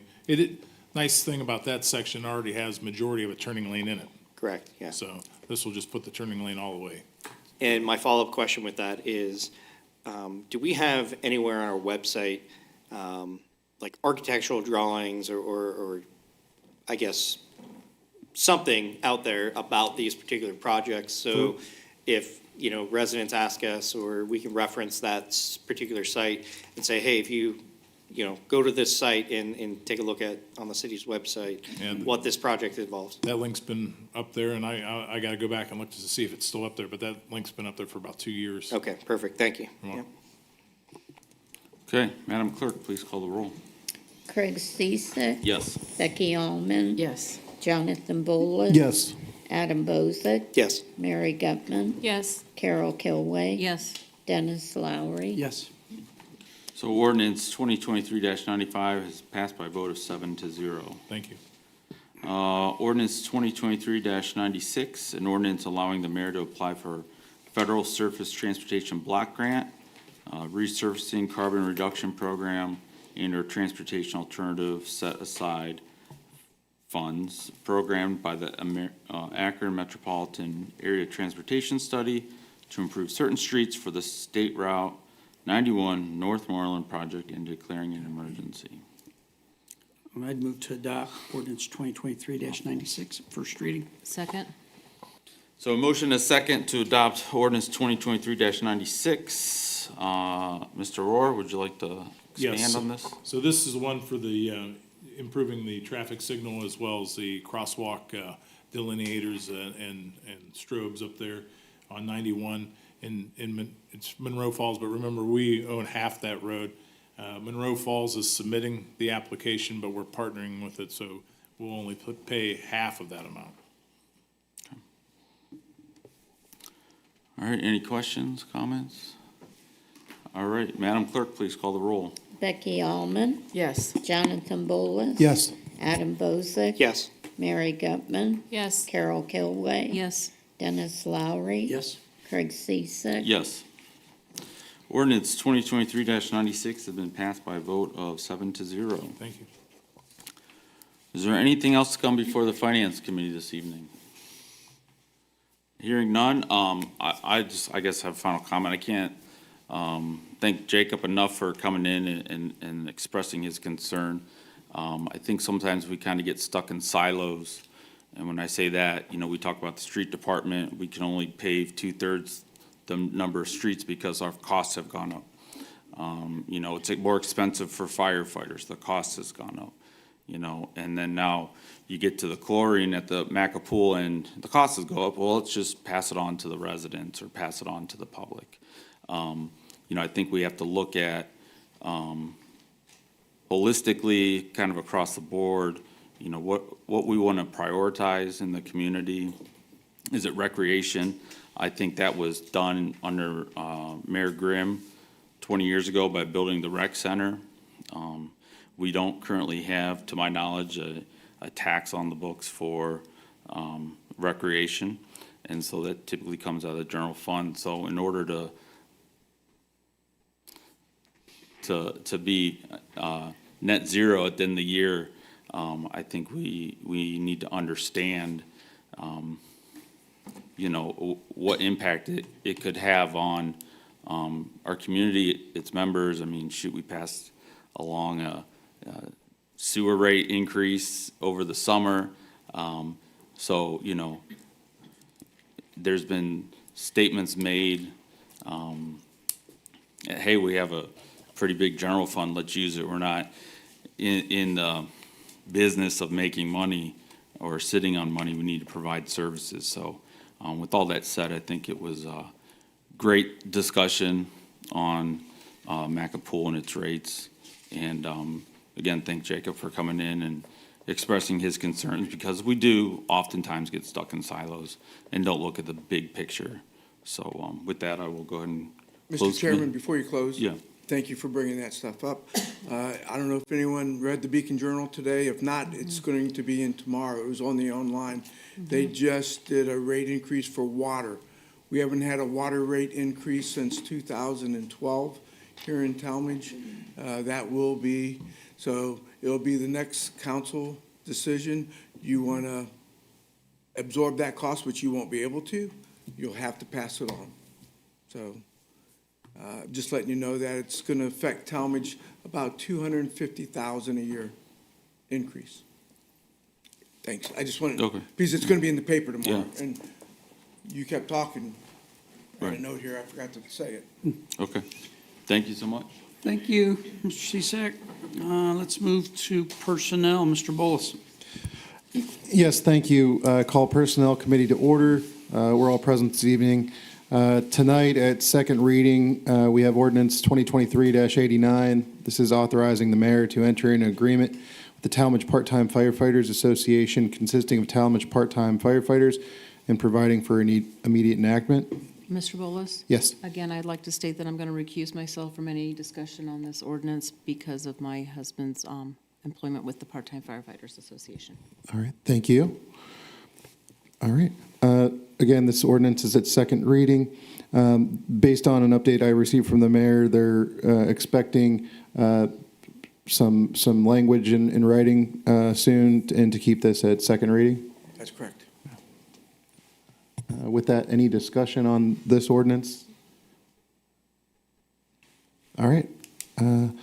Nice thing about that section already has majority of a turning lane in it. Correct, yeah. So this will just put the turning lane all the way. And my follow-up question with that is, do we have anywhere on our website, like architectural drawings or I guess, something out there about these particular projects? So if, residents ask us, or we can reference that particular site and say, hey, if you go to this site and take a look at, on the city's website, And- what this project involves. That link's been up there, and I gotta go back and look to see if it's still up there, but that link's been up there for about 2 years. Okay, perfect, thank you. You're welcome. Yep. Okay, Madam Clerk, please call the roll. Craig Ciesick, Yes. Becky Allman, Yes. Jonathan Bullis. Yes. Adam Bozick, Yes. Mary Gutman, Yes. Carol Kilway. Yes. Dennis Lowry. Yes. So ordinance 2023-95 is passed by a vote of 7-0. Thank you. Ordinance 2023-96, an ordinance allowing the mayor to apply for federal surface transportation block grant, resurfacing carbon reduction program, and/or transportation alternative set aside funds programmed by the Akron Metropolitan Area Transportation Study to improve certain streets for the State Route 91 Northmoreland project and declaring an emergency. I'd move to adopt ordinance 2023-96, first reading. Second? So a motion and a second to adopt ordinance 2023-96. Mr. Rohr, would you like to expand Yes. on this? So this is one for the improving the traffic signal as well as the crosswalk delineators and strobes up there on 91 it's Monroe Falls, but remember, we own half that road. Monroe Falls is submitting the application, but we're partnering with it, so we'll only pay half of that amount. All right, any questions, comments? All right, Madam Clerk, please call the roll. Becky Allman, Yes. Jonathan Bullis. Yes. Adam Bozick. Yes. Mary Gutman, Yes. Carol Kilway. Yes. Dennis Lowry. Yes. Craig Ciesick. Yes. Ordinance 2023-96 has been passed by a vote of 7-0. Thank you. Is there anything else to come before the Finance Committee this evening? Hearing none, I guess have a final comment. I can't thank Jacob enough for coming in and expressing his concern. I think sometimes we kind of get stuck in silos. And when I say that, we talk about the street department, we can only pave 2/3 the number of streets because our costs have gone up. It's more expensive for firefighters, the cost has gone up, and then now you get to the chlorine at the Maca Pool and the costs go up. Well, let's just pass it on to the residents or pass it on to the public. I think we have to look at holistically, kind of across the board, what we want to prioritize in the community. Is it recreation? I think that was done under Mayor Grimm 20 years ago by building the rec center. We don't currently have, to my knowledge, a tax on the books for recreation, and so that typically comes out of the general fund. So in order to be net zero at the end of the year, I think we need to understand, what impact it could have on our community, its members. I mean, we passed along a sewer rate increase over the summer. So, there's been statements made, hey, we have a pretty big general fund, let's use it. We're not in the business of making money or sitting on money. We need to provide services. So with all that said, I think it was a great discussion on Maca Pool and its rates. And again, thank Jacob for coming in and expressing his concerns, because we do oftentimes get stuck in silos and don't look at the big picture. So with that, I will go ahead and close. Mr. Chairman, before you close. Yeah. Thank you for bringing that stuff up. I don't know if anyone read the Beacon Journal today. If not, it's going to be in tomorrow. It was on the online. They just did a rate increase for water. We haven't had a water rate increase since 2012 here in Tallmadge. That will be, so it'll be the next council decision. You want to absorb that cost, which you won't be able to. You'll have to pass it on. So just letting you know that it's going to affect Tallmadge about $250,000 a year increase. Thanks. I just wanted, Okay. because it's going to be in the paper tomorrow. Yeah. And you kept talking. I had Right. a note here. I forgot to say it. Okay. Thank you so much. Thank you, Mr. Ciesick. Let's move to personnel. Mr. Bullis. Yes, thank you. Call Personnel Committee to order. We're all present this evening. Tonight at second reading, we have ordinance 2023-89. This is authorizing the mayor to enter an agreement with the Tallmadge Part-Time Firefighters Association consisting of Tallmadge part-time firefighters and providing for immediate enactment. Mr. Bolas? Yes. Again, I'd like to state that I'm going to recuse myself from any discussion on this ordinance because of my husband's employment with the Part-Time Firefighters Association. All right, thank you. All right. Again, this ordinance is at second reading. Based on an update I received from the mayor, they're expecting some language in writing soon and to keep this at second reading. That's correct. With that, any discussion on this ordinance? All right. We'll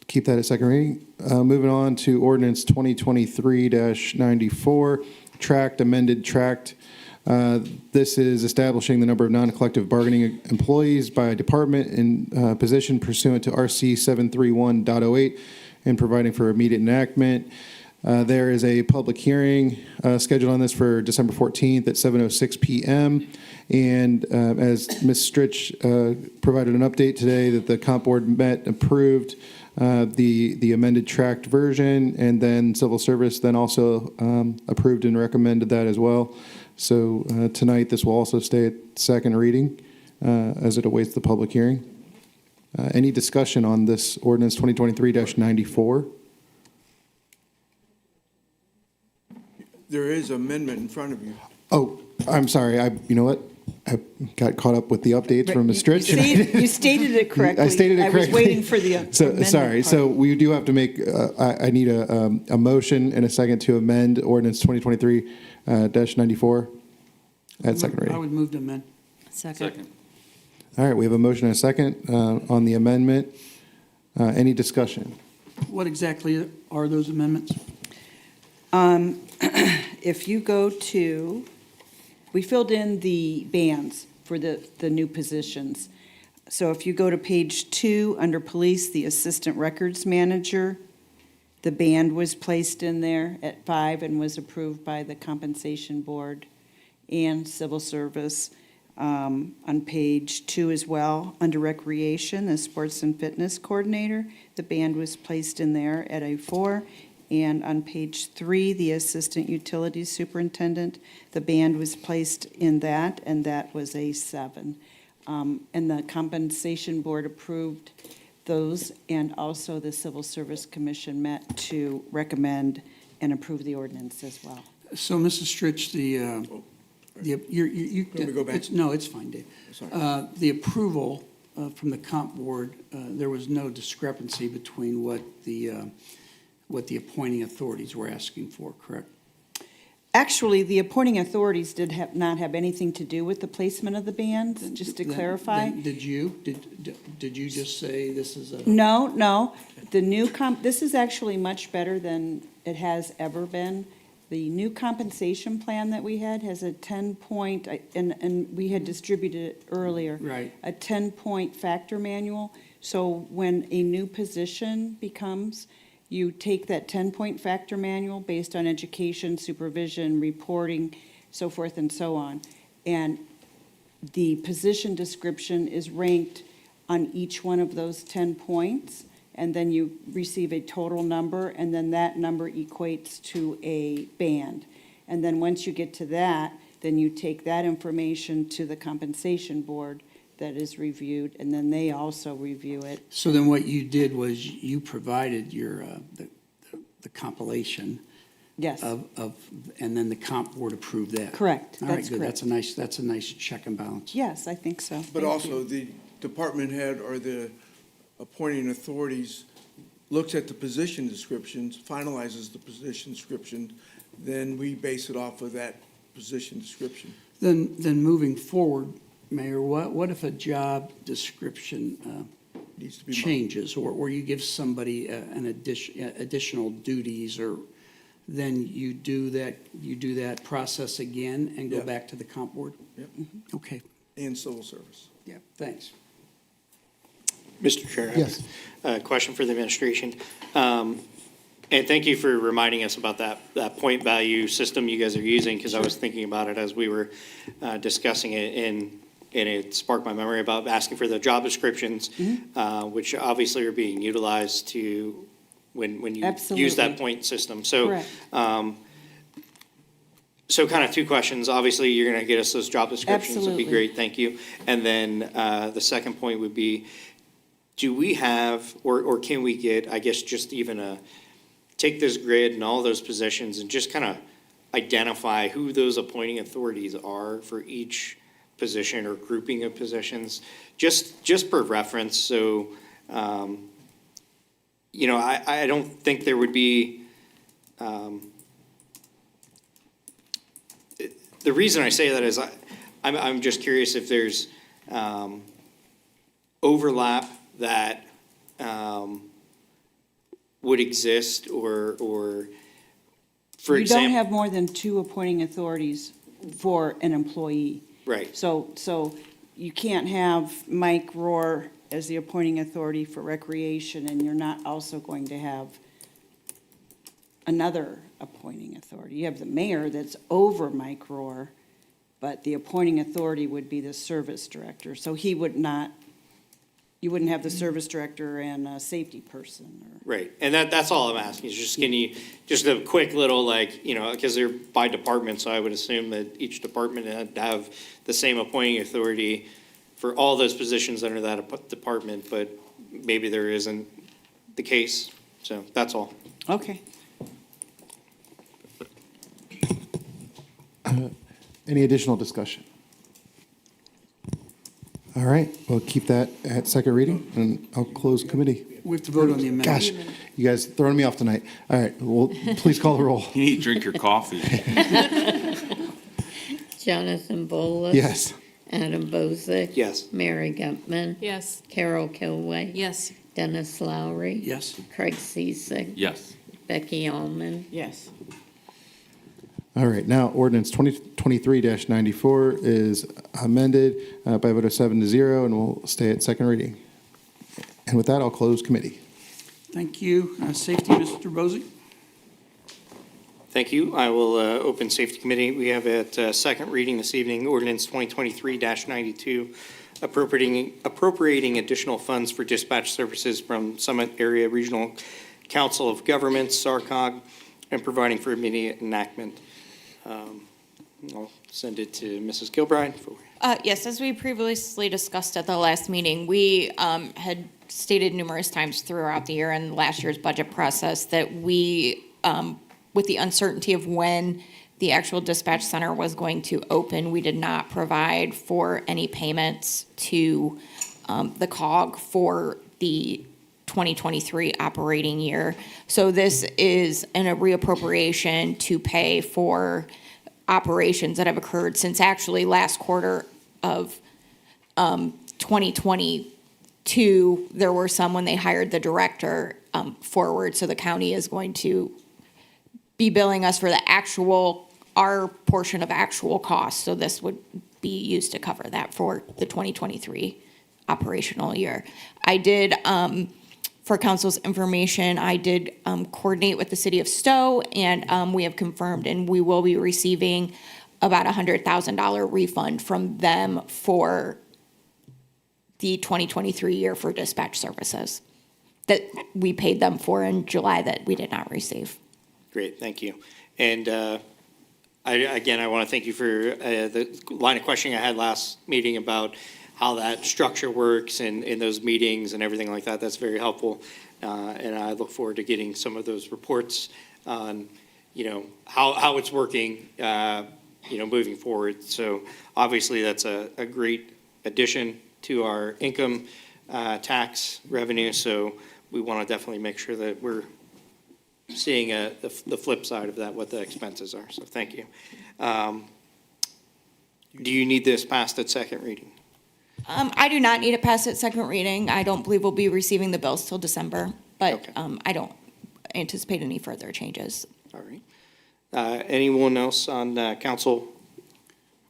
keep that at second reading. Moving on to ordinance 2023-94, tract, amended tract. This is establishing the number of non-collective bargaining employees by department and position pursuant to RC 731.08 and providing for immediate enactment. There is a public hearing scheduled on this for December 14th at 7:06 p.m. And as Ms. Stritch provided an update today, that the comp board met, approved the amended tract version, and then civil service then also approved and recommended that as well. So tonight, this will also stay at second reading as it awaits the public hearing. Any discussion on this ordinance 2023-94? There is amendment in front of you. Oh, I'm sorry. You know what? I got caught up with the updates from Ms. Stritch. You stated it correctly. I stated it correctly. I was waiting for the amendment Sorry. part. So we do have to make, I need a motion and a second to amend ordinance 2023-94 at second I reading. would move to amend. Second. All right, we have a motion and a second on the amendment. Any discussion? What exactly are those amendments? If you go to, we filled in the bands for the new positions. So if you go to page 2, under police, the assistant records manager, the band was placed in there at 5 and was approved by the compensation board and civil service. On page 2 as well, under recreation, the sports and fitness coordinator, the band was placed in there at a 4. And on page 3, the assistant utilities superintendent, the band was placed in that, and that was a 7. And the compensation board approved those, and also the Civil Service Commission met to recommend and approve the ordinance as well. So, Mrs. Stritch, you. Want me to go back? No, it's fine, Dave. Sorry. The approval from the comp board, there was no discrepancy between what the appointing authorities were asking for, correct? Actually, the appointing authorities not have anything to do with the placement of the bands, just to clarify. Did you just say this is a? No. The new this is actually much better than it has ever been. The new compensation plan that we had has a 10-point, and we had distributed it earlier. Right. A 10-point factor manual. So when a new position becomes, you take that 10-point factor manual based on education, supervision, reporting, so forth and so on. And the position description is ranked on each one of those 10 points, and then you receive a total number, and then that number equates to a band. And then once you get to that, then you take that information to the compensation board that is reviewed, and then they also review it. So then what you did was you provided your, the compilation Yes, of, and then the comp board approved that? correct. All right, That's good. correct. That's a nice check and balance. Yes, I think so. But Thank also, you. the department head or the appointing authorities looks at the position descriptions, finalizes the position description, then we base it off of that position description. Then moving forward, Mayor, what if a job description Needs to be changes, or you give somebody an additional duties, or then you do that process again and go Yeah. back to the comp board? Yep. Okay, And civil service. yeah, thanks. Mr. Chair. I Yes. have a question for the administration. And thank you for reminding us about that point value system you guys are using, because I was thinking about it as we were discussing it. And and it sparked my memory about asking for the job descriptions, which obviously are being utilized to, when you use that Absolutely. point system. So, Correct. so kind of two questions. Obviously, you're going to get us those job descriptions. Would be Absolutely. great, thank you. And then the second point would be, do we have, or can we get, I guess, just even take this grid and all those positions and just kind of identify who those appointing authorities are for each position or grouping of positions, just for reference, so, you know, I don't think there would be, the reason I say that is I'm just curious if there's overlap that would exist, or for You don't example. have more than 2 appointing authorities for an employee. Right, So you can't have Mike Rohr as the appointing authority for recreation, and you're not also going to have another appointing authority. You have the mayor that's over Mike Rohr, but the appointing authority would be the service director. So he would not, you wouldn't have the service director and a safety person, or. right, and that's all I'm asking, is just can you, just a quick little, like, you know, because they're by department, so I would assume that each department had to have the same appointing authority for all those positions under that department, but maybe there isn't the case, so that's all. Okay. Any additional discussion? All right, we'll keep that at second reading, and I'll close committee. We have to vote on the amendment. Gosh, you guys throwing me off tonight. All right, well, please call the roll. You need to drink your coffee. Jonathan Bolus. Yes. Adam Bozick. Yes. Mary Gutman. Yes. Carol Kilway. Yes. Dennis Lowry. Yes. Craig Ciesick. Yes. Becky Allman. Yes. All right, now ordinance 2023-94 is amended by a vote of 7-0, and will stay at second reading. And with that, I'll close committee. Thank you. Safety, Mr. Bosey? Thank you. I will open Safety Committee. We have at second reading this evening, ordinance 2023-92, appropriating additional funds for dispatch services from Summit Area Regional Council of Governments, SARCOG, and providing for immediate enactment. I'll send it to Mrs. Kilbride. Yes, as we previously discussed at the last meeting, we had stated numerous times throughout the year and last year's budget process that we, with the uncertainty of when the actual dispatch center was going to open, we did not provide for any payments to the COG for the 2023 operating year. So this is a reappropriation to pay for operations that have occurred since actually last quarter of 2022. There were some when they hired the director forward, so the county is going to be billing us for our portion of actual costs. So this would be used to cover that for the 2023 operational year. I did, for council's information, I did coordinate with the city of Stowe, and we have confirmed, and we will be receiving about $100,000 refund from them for the 2023 year for dispatch services that we paid them for in July that we did not receive. Great, thank you. And I want to thank you for the line of questioning I had last meeting about how that structure works and in those meetings and everything like that. That's very helpful. And I look forward to getting some of those reports on, how it's working, moving forward. So obviously that's a great addition to our income tax revenue. So we want to definitely make sure that we're seeing the flip side of that, what the expenses are. So thank you. Do you need this passed at second reading? I do not need it passed at second reading. I don't believe we'll be receiving the bills till December, but Okay. I don't anticipate any further changes. All right. Anyone else on council?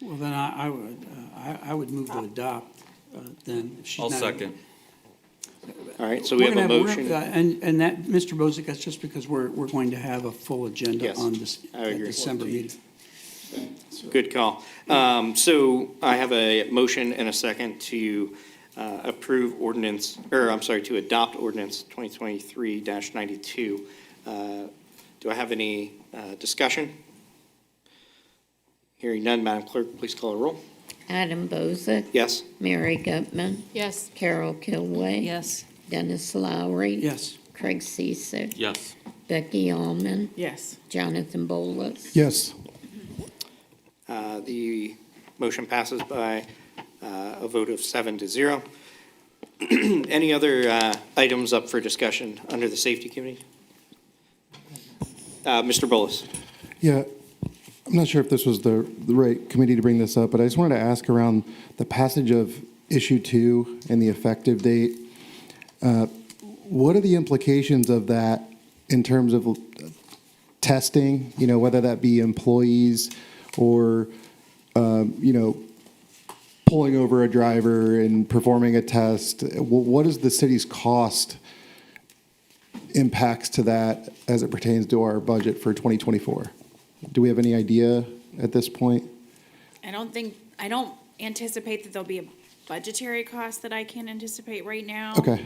Well, then I would move to adopt, then. if she's I'll not- second. All right, so we have a motion. And that, Mr. Bosey, that's just because we're going to have a full agenda Yes, on this I agree. December meeting. Good call. So I have a motion and a second to approve ordinance, or I'm sorry, to adopt ordinance 2023-92. Do I have any discussion? Hearing none, Madam Clerk, please call a roll. Adam Bozick, Yes? Mary Gutman, Yes. Carol Kilway. Yes. Dennis Lowry. Yes. Craig Ciesick, Yes. Becky Allman, Yes. Jonathan Bolus. Yes. The motion passes by a vote of 7-0. Any other items up for discussion under the Safety Committee? Mr. Bolus? Yeah, I'm not sure if this was the right committee to bring this up, but I just wanted to ask around the passage of issue 2 and the effective date. What are the implications of that in terms of testing, whether that be employees or, pulling over a driver and performing a test? What is the city's cost impacts to that as it pertains to our budget for 2024? Do we have any idea at this point? I don't anticipate that there'll be a budgetary cost that I can anticipate right now. Okay,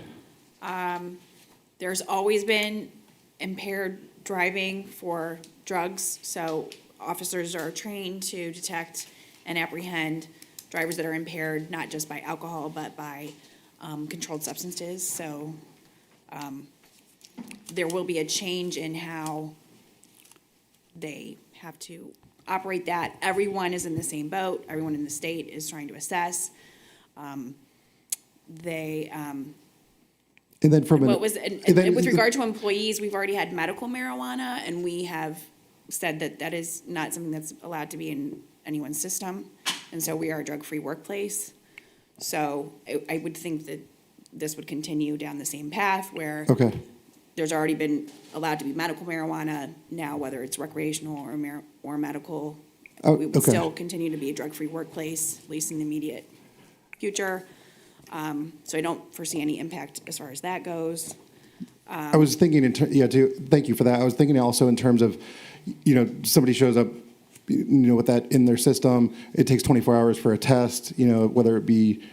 There's always been impaired driving for drugs, so officers are trained to detect and apprehend drivers that are impaired, not just by alcohol, but by controlled substances. So there will be a change in how they have to operate that. Everyone is in the same boat. Everyone in the state is trying to assess. and then from What was, and with regard to employees, we've already had medical marijuana, and we have said that that is not something that's allowed to be in anyone's system. And so we are a drug-free workplace. So I would think that this would continue down the same path where Okay, there's already been allowed to be medical marijuana. Now, whether it's recreational or medical, Oh, we would okay. still continue to be a drug-free workplace, at least in the immediate future. So I don't foresee any impact as far as that goes. I was thinking, thank you for that. I was thinking also in terms of, somebody shows up, with that in their system, it takes 24 hours for a test, whether it be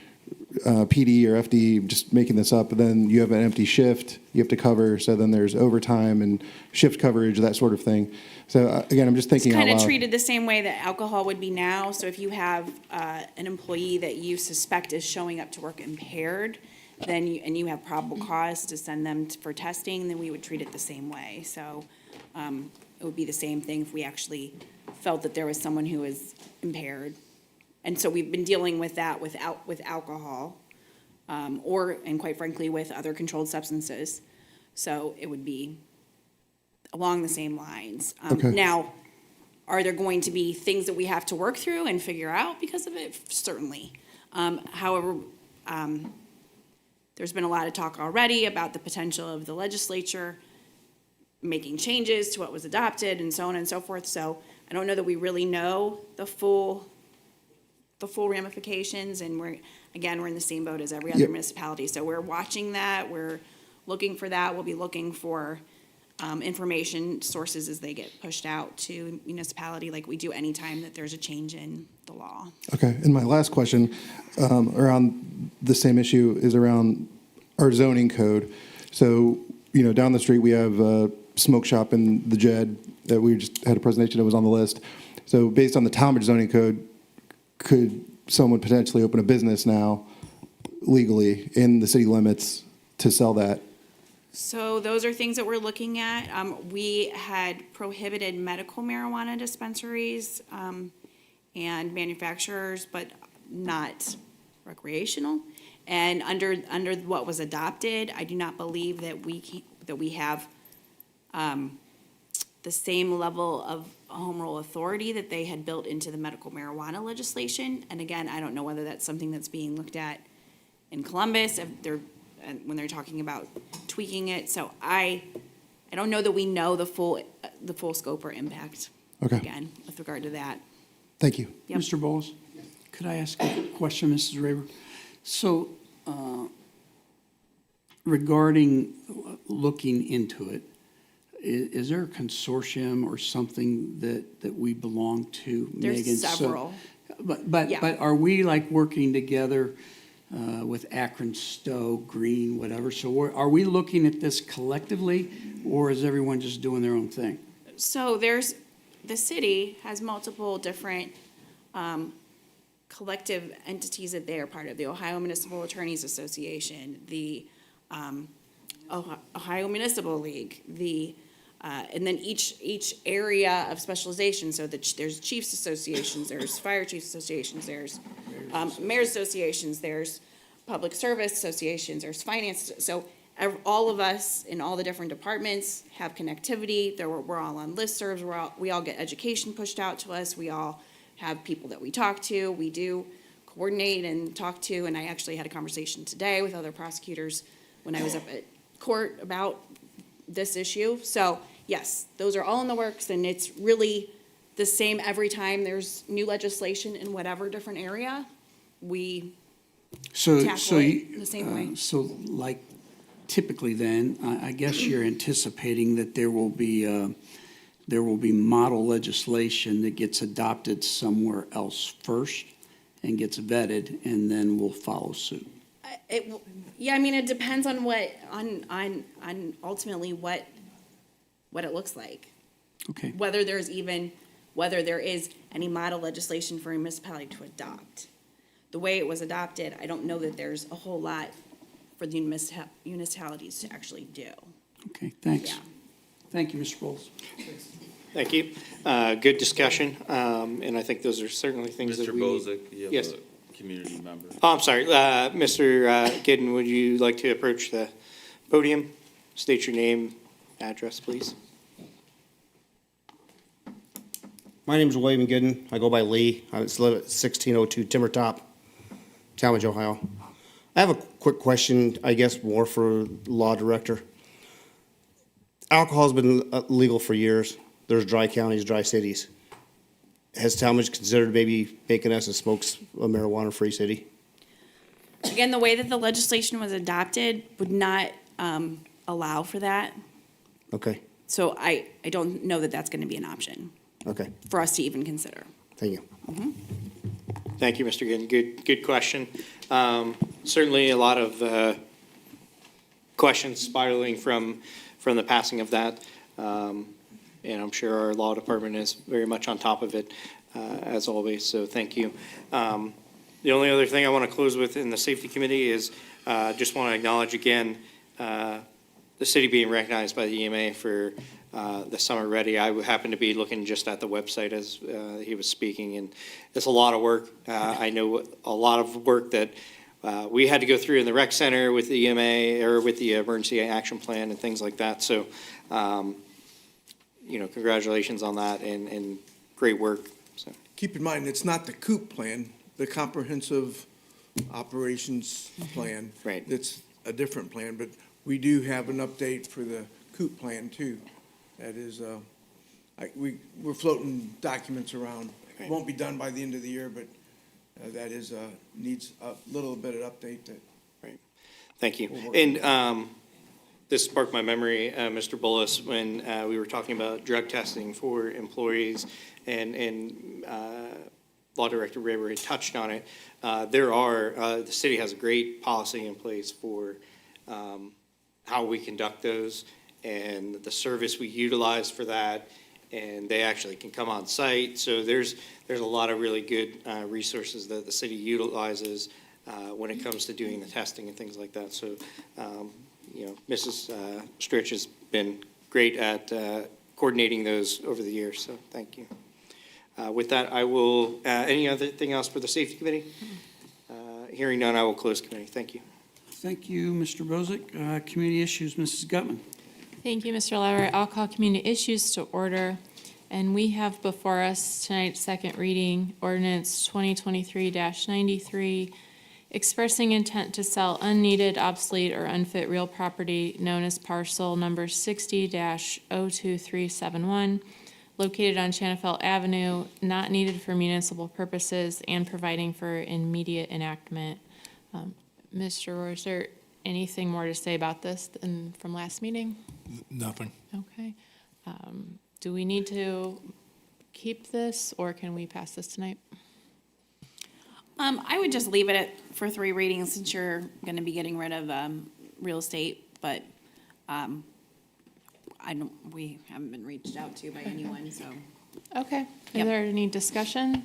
PD or FD, just making this up, and then you have an empty shift you have to cover, so then there's overtime and shift coverage, that sort of thing. So again, I'm just thinking out Kind of loud. treated the same way that alcohol would be now. So if you have an employee that you suspect is showing up to work impaired, then you have probable cause to send them for testing, then we would treat it the same way. So it would be the same thing if we actually felt that there was someone who was impaired. And so we've been dealing with that with alcohol, and quite frankly, with other controlled substances. So it would be along the same lines. Okay. Now, are there going to be things that we have to work through and figure out because of it? Certainly. However, there's been a lot of talk already about the potential of the legislature making changes to what was adopted and so on and so forth. So I don't know that we really know the full ramifications, and we're in the same boat as every other Yep. municipality. So we're watching that, we're looking for that, we'll be looking for information sources as they get pushed out to municipality, like we do anytime that there's a change in the law. Okay, and my last question around the same issue is around our zoning code. So, down the street, we have a smoke shop in the JED that we just had a presentation that was on the list. So based on the Tallmadge zoning code, could someone potentially open a business now legally in the city limits to sell that? So those are things that we're looking at. We had prohibited medical marijuana dispensaries and manufacturers, but not recreational. And under what was adopted, I do not believe that we have the same level of home rule authority that they had built into the medical marijuana legislation. And again, I don't know whether that's something that's being looked at in Columbus, when they're talking about tweaking it. So I don't know that we know the full scope or impact. Okay. Again, with regard to that. Thank you. Yep. Mr. Bowles, could I ask a question, Mrs. Raber? So regarding looking into it, is there a consortium or something that we belong to, Megan? There's So- several. But Yeah. are we like working together with Akron, Stowe, Green, whatever? So are we looking at this collectively, or is everyone just doing their own thing? So the city has multiple different collective entities that they are part of. The Ohio Municipal Attorneys Association, the Ohio Municipal League, and then each area of specialization. So there's chiefs associations, there's fire chiefs associations, there's mayor's associations, there's public service associations, there's finance. So all of us in all the different departments have connectivity. We're all on listservs. We all get education pushed out to us. We all have people that we talk to. We do coordinate and talk to. And I actually had a conversation today with other prosecutors when I was up at court about this issue. So yes, those are all in the works, and it's really the same every time there's new legislation in whatever different area. We tackle it the same way. So like typically then, I guess you're anticipating that there will be model legislation that gets adopted somewhere else first and gets vetted, and then we'll follow suit. Yeah, I mean, it depends on on ultimately what it looks like. Okay. Whether there is any model legislation for a municipality to adopt. The way it was adopted, I don't know that there's a whole lot for the municipalities to actually do. Okay, thanks. Yeah. Thank you, Mr. Bowles. Thank you. Good discussion, and I think those are certainly things that Mr. we. Bozick, you have Yes. a community member. Oh, I'm sorry, Mr. Giddens, would you like to approach the podium? State your name, address, please. My name is William Gooden. I go by Lee. I live at 1602 Timber Top, Tallmadge, Ohio. I have a quick question, I guess, more for law director. Alcohol's been legal for years. There's dry counties, dry cities. Has Tallmadge considered maybe making us a marijuana-free city? Again, the way that the legislation was adopted would not allow for that. Okay, So I don't know that that's going to be an option okay. for us to even consider. Thank you. Thank you, Mr. Giddens. Good question. Certainly a lot of questions spiraling from the passing of that. And I'm sure our law department is very much on top of it, as always, so thank you. The only other thing I want to close with in the safety committee is just want to acknowledge again the city being recognized by the EMA for the Summer Ready. I happened to be looking just at the website as he was speaking, and it's a lot of work. I know a lot of work that we had to go through in the rec center with the EMA or with the emergency action plan and things like that. So, congratulations on that and great work. So. Keep in mind, it's not the COOP plan, the comprehensive operations plan. Right. It's a different plan, but we do have an update for the COOP plan too. That is, we're floating documents around. It won't be done by the end of the year, but that is, needs a little bit of update that. Right. Thank you. And this sparked my memory, Mr. Bullis, when we were talking about drug testing for employees, and Law Director Rayburn touched on it. The city has a great policy in place for how we conduct those and the service we utilize for that, and they actually can come on site. So there's a lot of really good resources that the city utilizes when it comes to doing the testing and things like that. So, Mrs. Stritch has been great at coordinating those over the years, so thank you. With that, I will, any other thing else for the safety committee? Hearing none, I will close committee. Thank you. Thank you, Mr. Bozick. Community issues, Mrs. Gutman. Thank you, Mr. Lever. I'll call community issues to order. And we have before us tonight's second reading, ordinance 2023-93, expressing intent to sell unneeded, obsolete, or unfit real property known as parcel number 60-02371, located on Chanafel Avenue, not needed for municipal purposes, and providing for immediate enactment. Mr. Rohr, is there anything more to say about this than from last meeting? Nothing. Okay. Do we need to keep this, or can we pass this tonight? I would just leave it for 3 readings since you're gonna be getting rid of, real estate, but, we haven't been reached out to by anyone, so. Okay. Is Yep. there any discussion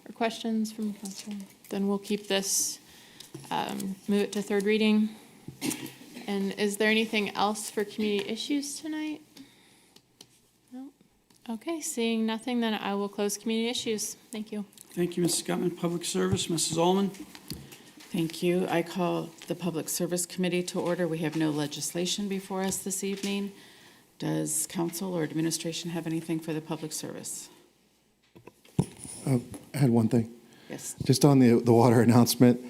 or questions from council? Then we'll keep this, move it to 3rd reading. And is there anything else for community issues tonight? No? Okay, seeing nothing, then I will close community issues. Thank you. Thank you, Mrs. Gutman. Public Service, Mrs. Ullman. Thank you. I call the Public Service Committee to order. We have no legislation before us this evening. Does council or administration have anything for the public service? I had one thing. Yes. Just on the water announcement,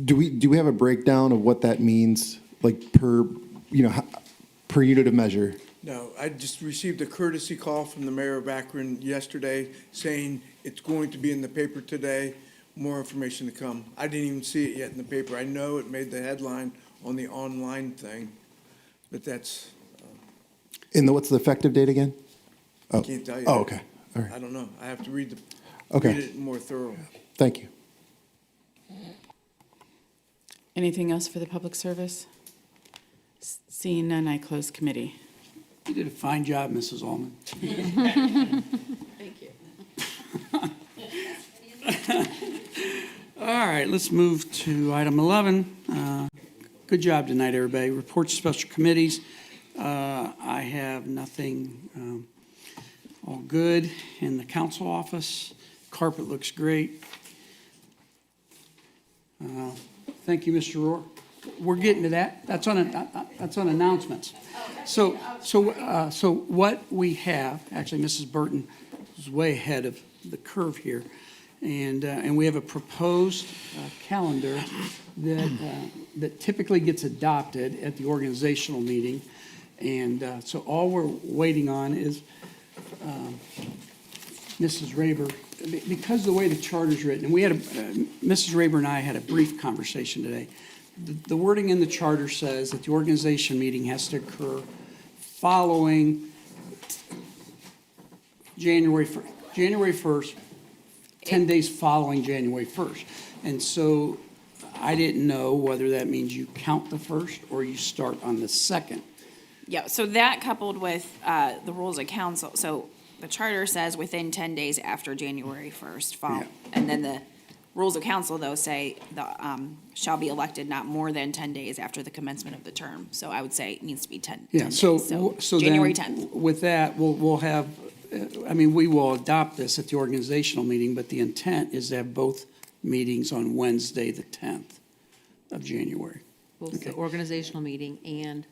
do we have a breakdown of what that means, like per unit of measure? No, I just received a courtesy call from the mayor of Akron yesterday saying it's going to be in the paper today, more information to come. I didn't even see it yet in the paper. I know it made the headline on the online thing, but that's, And what's the effective date again? I can't tell you. Oh, okay. All right. I don't know. I have to read Okay. it more thorough. Thank you. Anything else for the public service? Seeing none, I close committee. You did a fine job, Mrs. Ullman. Thank you. All right, let's move to item 11. Good job tonight, everybody. Reports of special committees. I have nothing. All good in the council office. Carpet looks great. Thank you, Mr. Rohr. We're getting to that. That's on announcements. So what we have, actually, Mrs. Burton is way ahead of the curve here. And we have a proposed calendar that typically gets adopted at the organizational meeting. And so all we're waiting on is Mrs. Raber, because the way the charter's written, and we had Mrs. Raber and I had a brief conversation today. The wording in the charter says that the organization meeting has to occur following January 1st, 10 days following January 1st. And so I didn't know whether that means you count the first or you start on the second. Yeah, so that coupled with the rules of council, so the charter says within 10 days after January 1st, Yeah. and then the rules of council, though, say shall be elected not more than 10 days after the commencement of the term. So I would say it needs to be 10 Yeah, days. so January then 10th. with that, we'll have, we will adopt this at the organizational meeting, but the intent is to have both meetings on Wednesday, the 10th of January. Both Okay. the organizational meeting and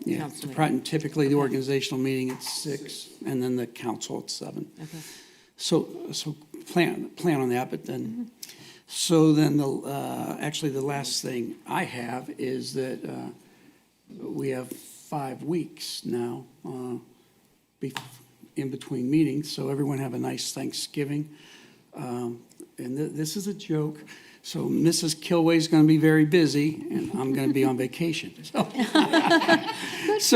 Yeah, council meeting. typically the organizational meeting at 6, and then the council at 7. Okay. So plan on that, but then, so then actually the last thing I have is that we have 5 weeks now in between meetings, so everyone have a nice Thanksgiving. And this is a joke. So Mrs. Kilway's going to be very busy, and I'm going to be on vacation. So,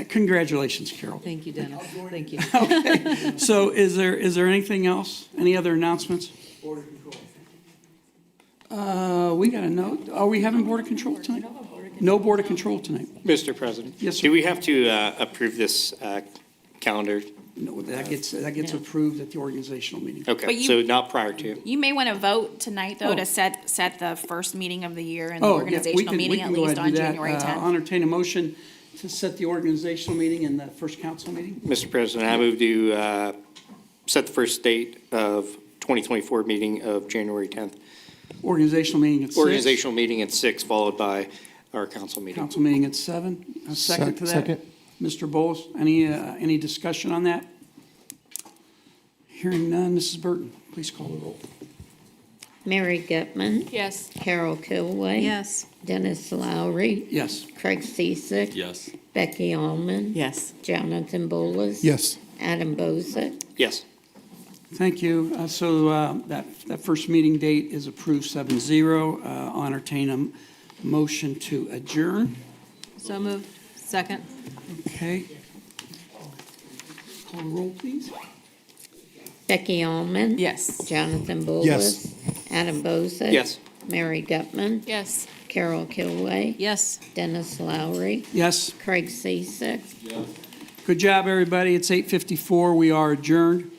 congratulations, Carol. Thank you, Dennis. Thank you. Okay. So is there anything else? Any other announcements? Border Control. We got a note. Are we having Board of Control tonight? No Board of Control tonight. Mr. President? Yes, sir. Do we have to approve this calendar? No, that gets approved at the organizational meeting. Okay, But you- so not prior to? You may want to vote tonight, though, Oh. to set the first meeting of the year and the Oh, yeah, organizational meeting at least on January 10th. I'll entertain a motion to set the organizational meeting and the first council meeting. Mr. President, I move to set the first date of 2024 meeting of January 10th. Organizational meeting at 6. Organizational meeting at 6, followed by our council meeting. Council meeting at 7. A second to that. Second. Mr. Bowles, any discussion on that? Hearing none, Mrs. Burton, please call the roll. Mary Gutman. Yes. Carol Kilway. Yes. Dennis Lowry. Yes. Craig Ciesick. Yes. Becky Allman. Yes. Jonathan Bullis. Yes. Adam Bozick. Yes. Thank you. So that first meeting date is approved 7-0. I'll entertain a motion to adjourn. So moved. Second. Okay. Call the roll, please. Becky Allman. Yes. Jonathan Bullis. Yes. Adam Bozick. Yes. Mary Gutman. Yes. Carol Kilway. Yes. Dennis Lowry. Yes. Craig Ciesick. Good job, everybody. It's 8:54. We are adjourned.